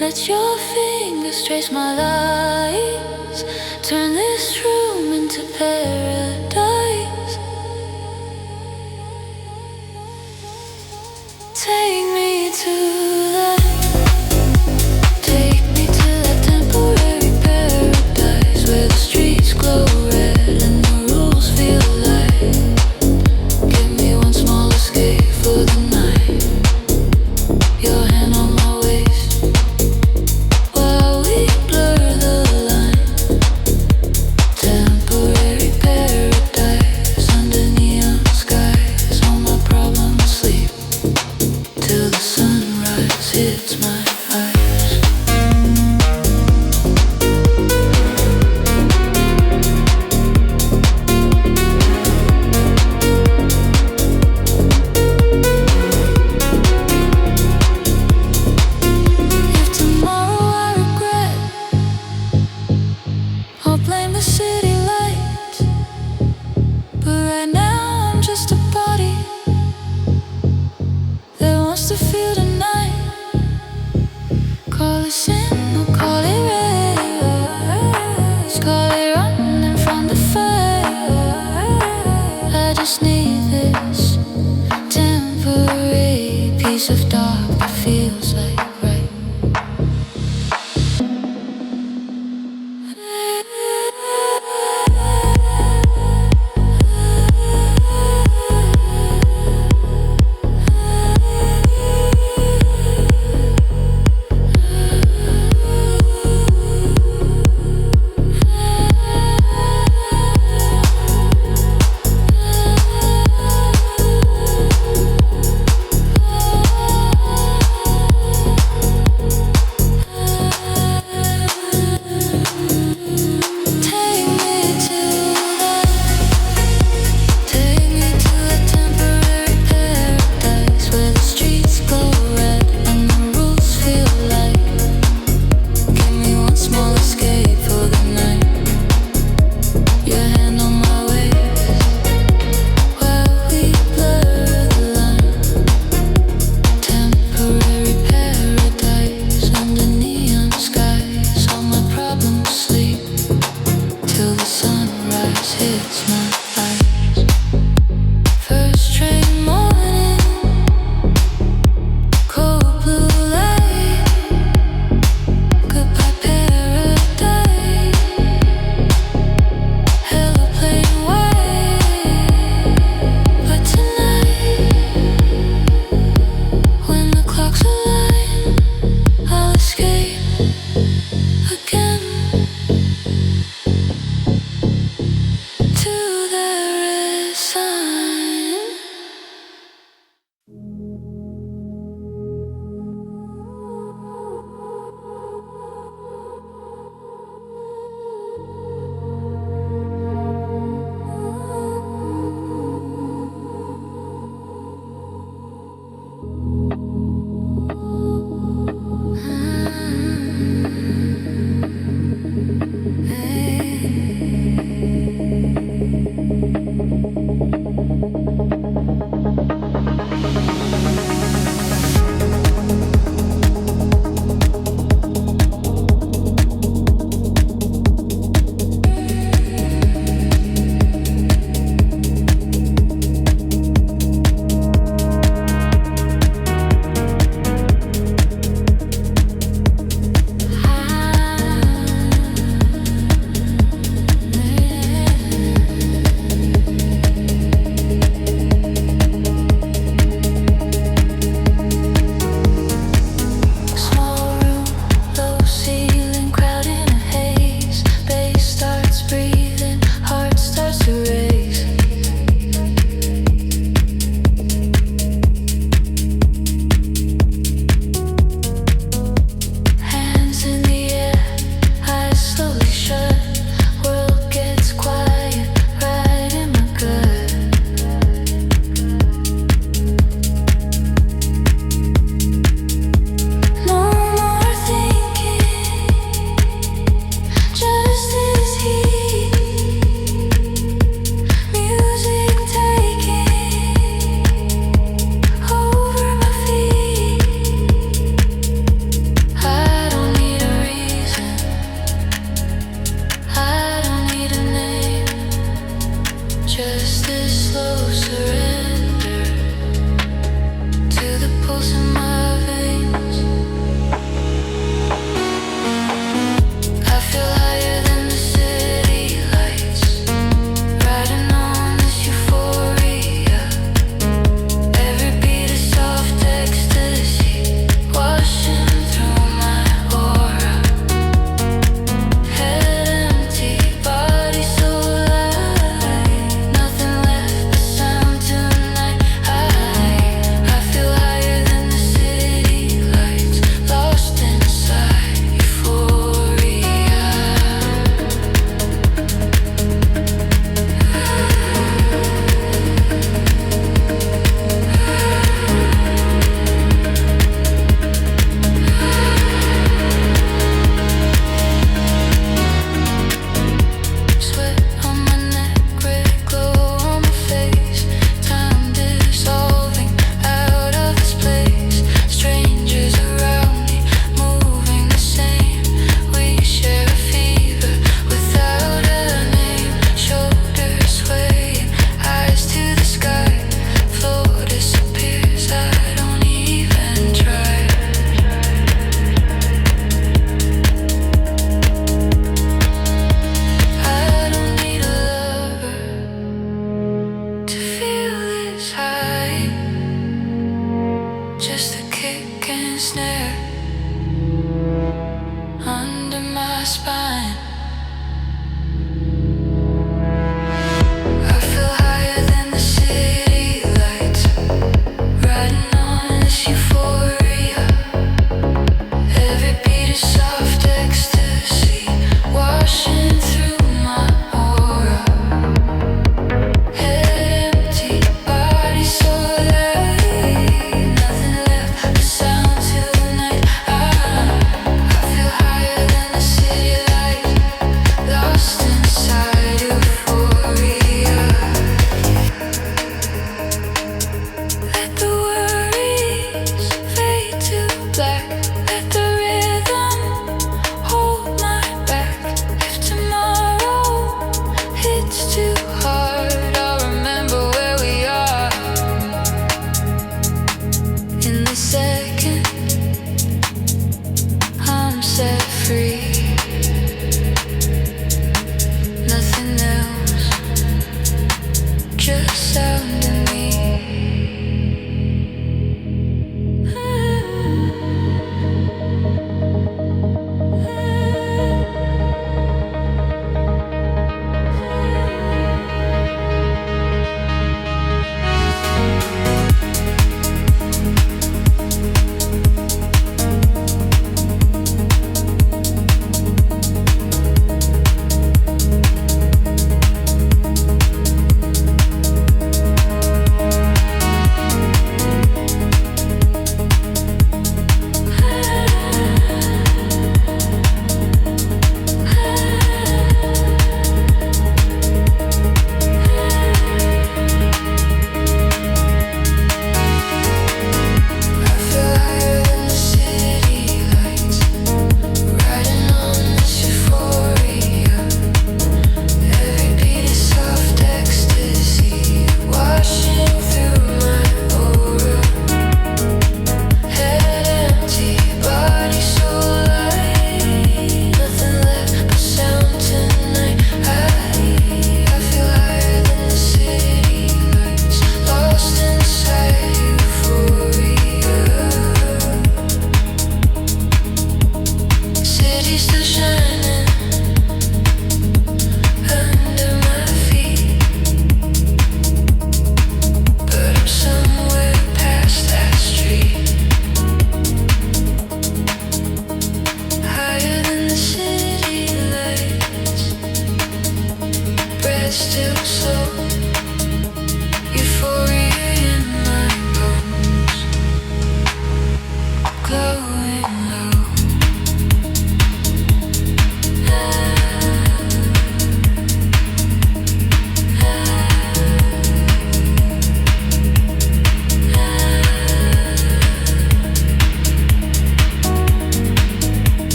Let your fingers trace my lines. Turn this room into paradise.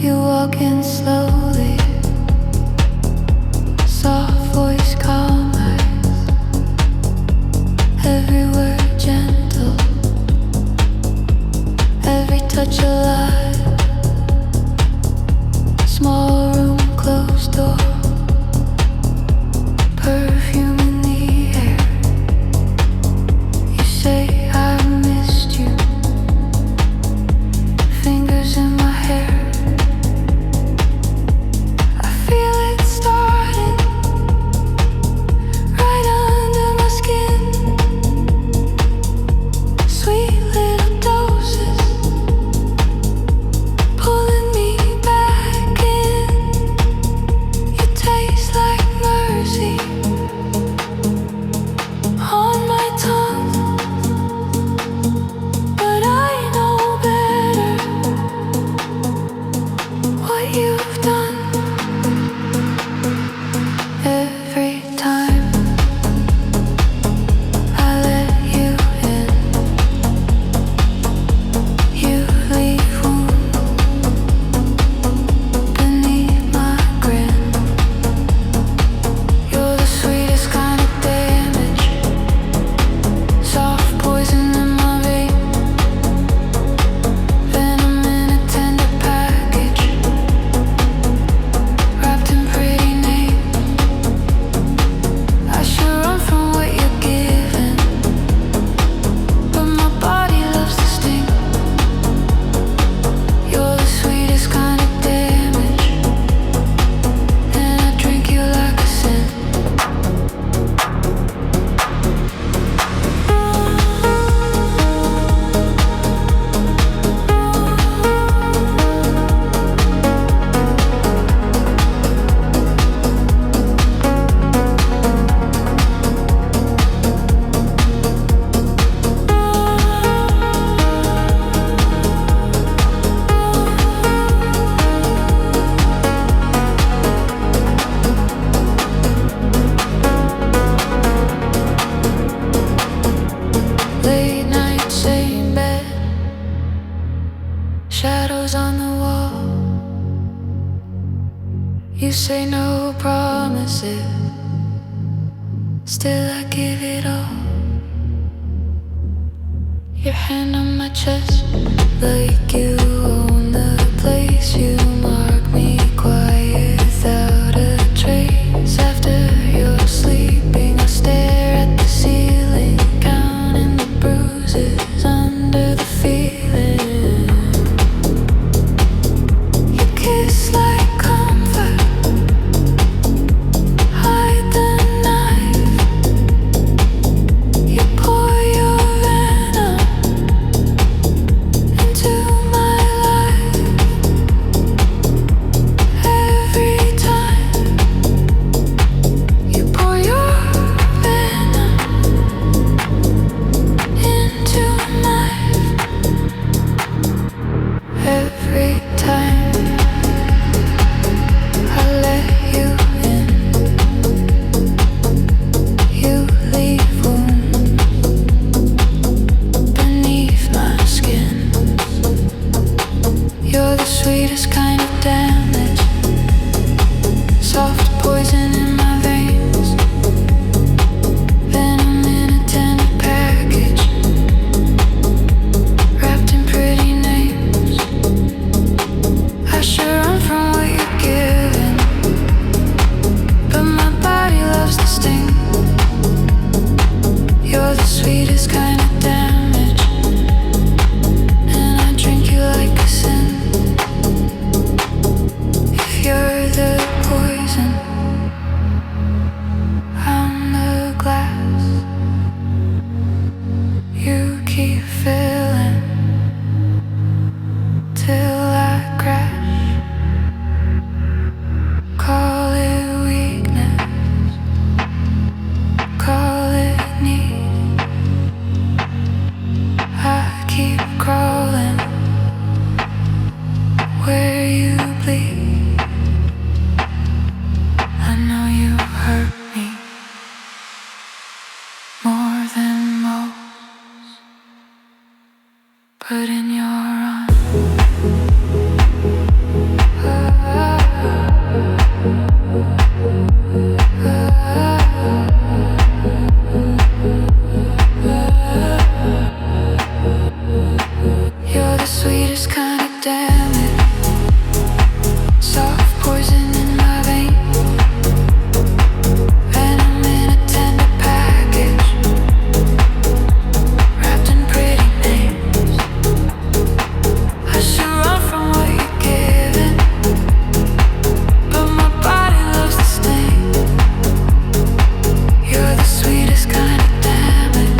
You walk in slowly, soft voice, calm eyes, every word gentle, every touch alive. Small room, closed door, perfume in the air. You say I missed you, fingers in my hair. I feel it starting right under my skin. Sweet little doses pulling me back in. You taste like mercy on my tongue, but I know better what you've done. Every time I let you in, you leave wound beneath my grin. You're the sweetest kind of damage, soft poison in my vein, venom in a tender package, wrapped in pretty names. I should run from what you're giving, but my body loves the sting. You're the sweetest kind of damage, and I drink you like a sin. Late night, same bed, shadows on the wall. You say no promises, still I give it all. Your hand on my chest, like you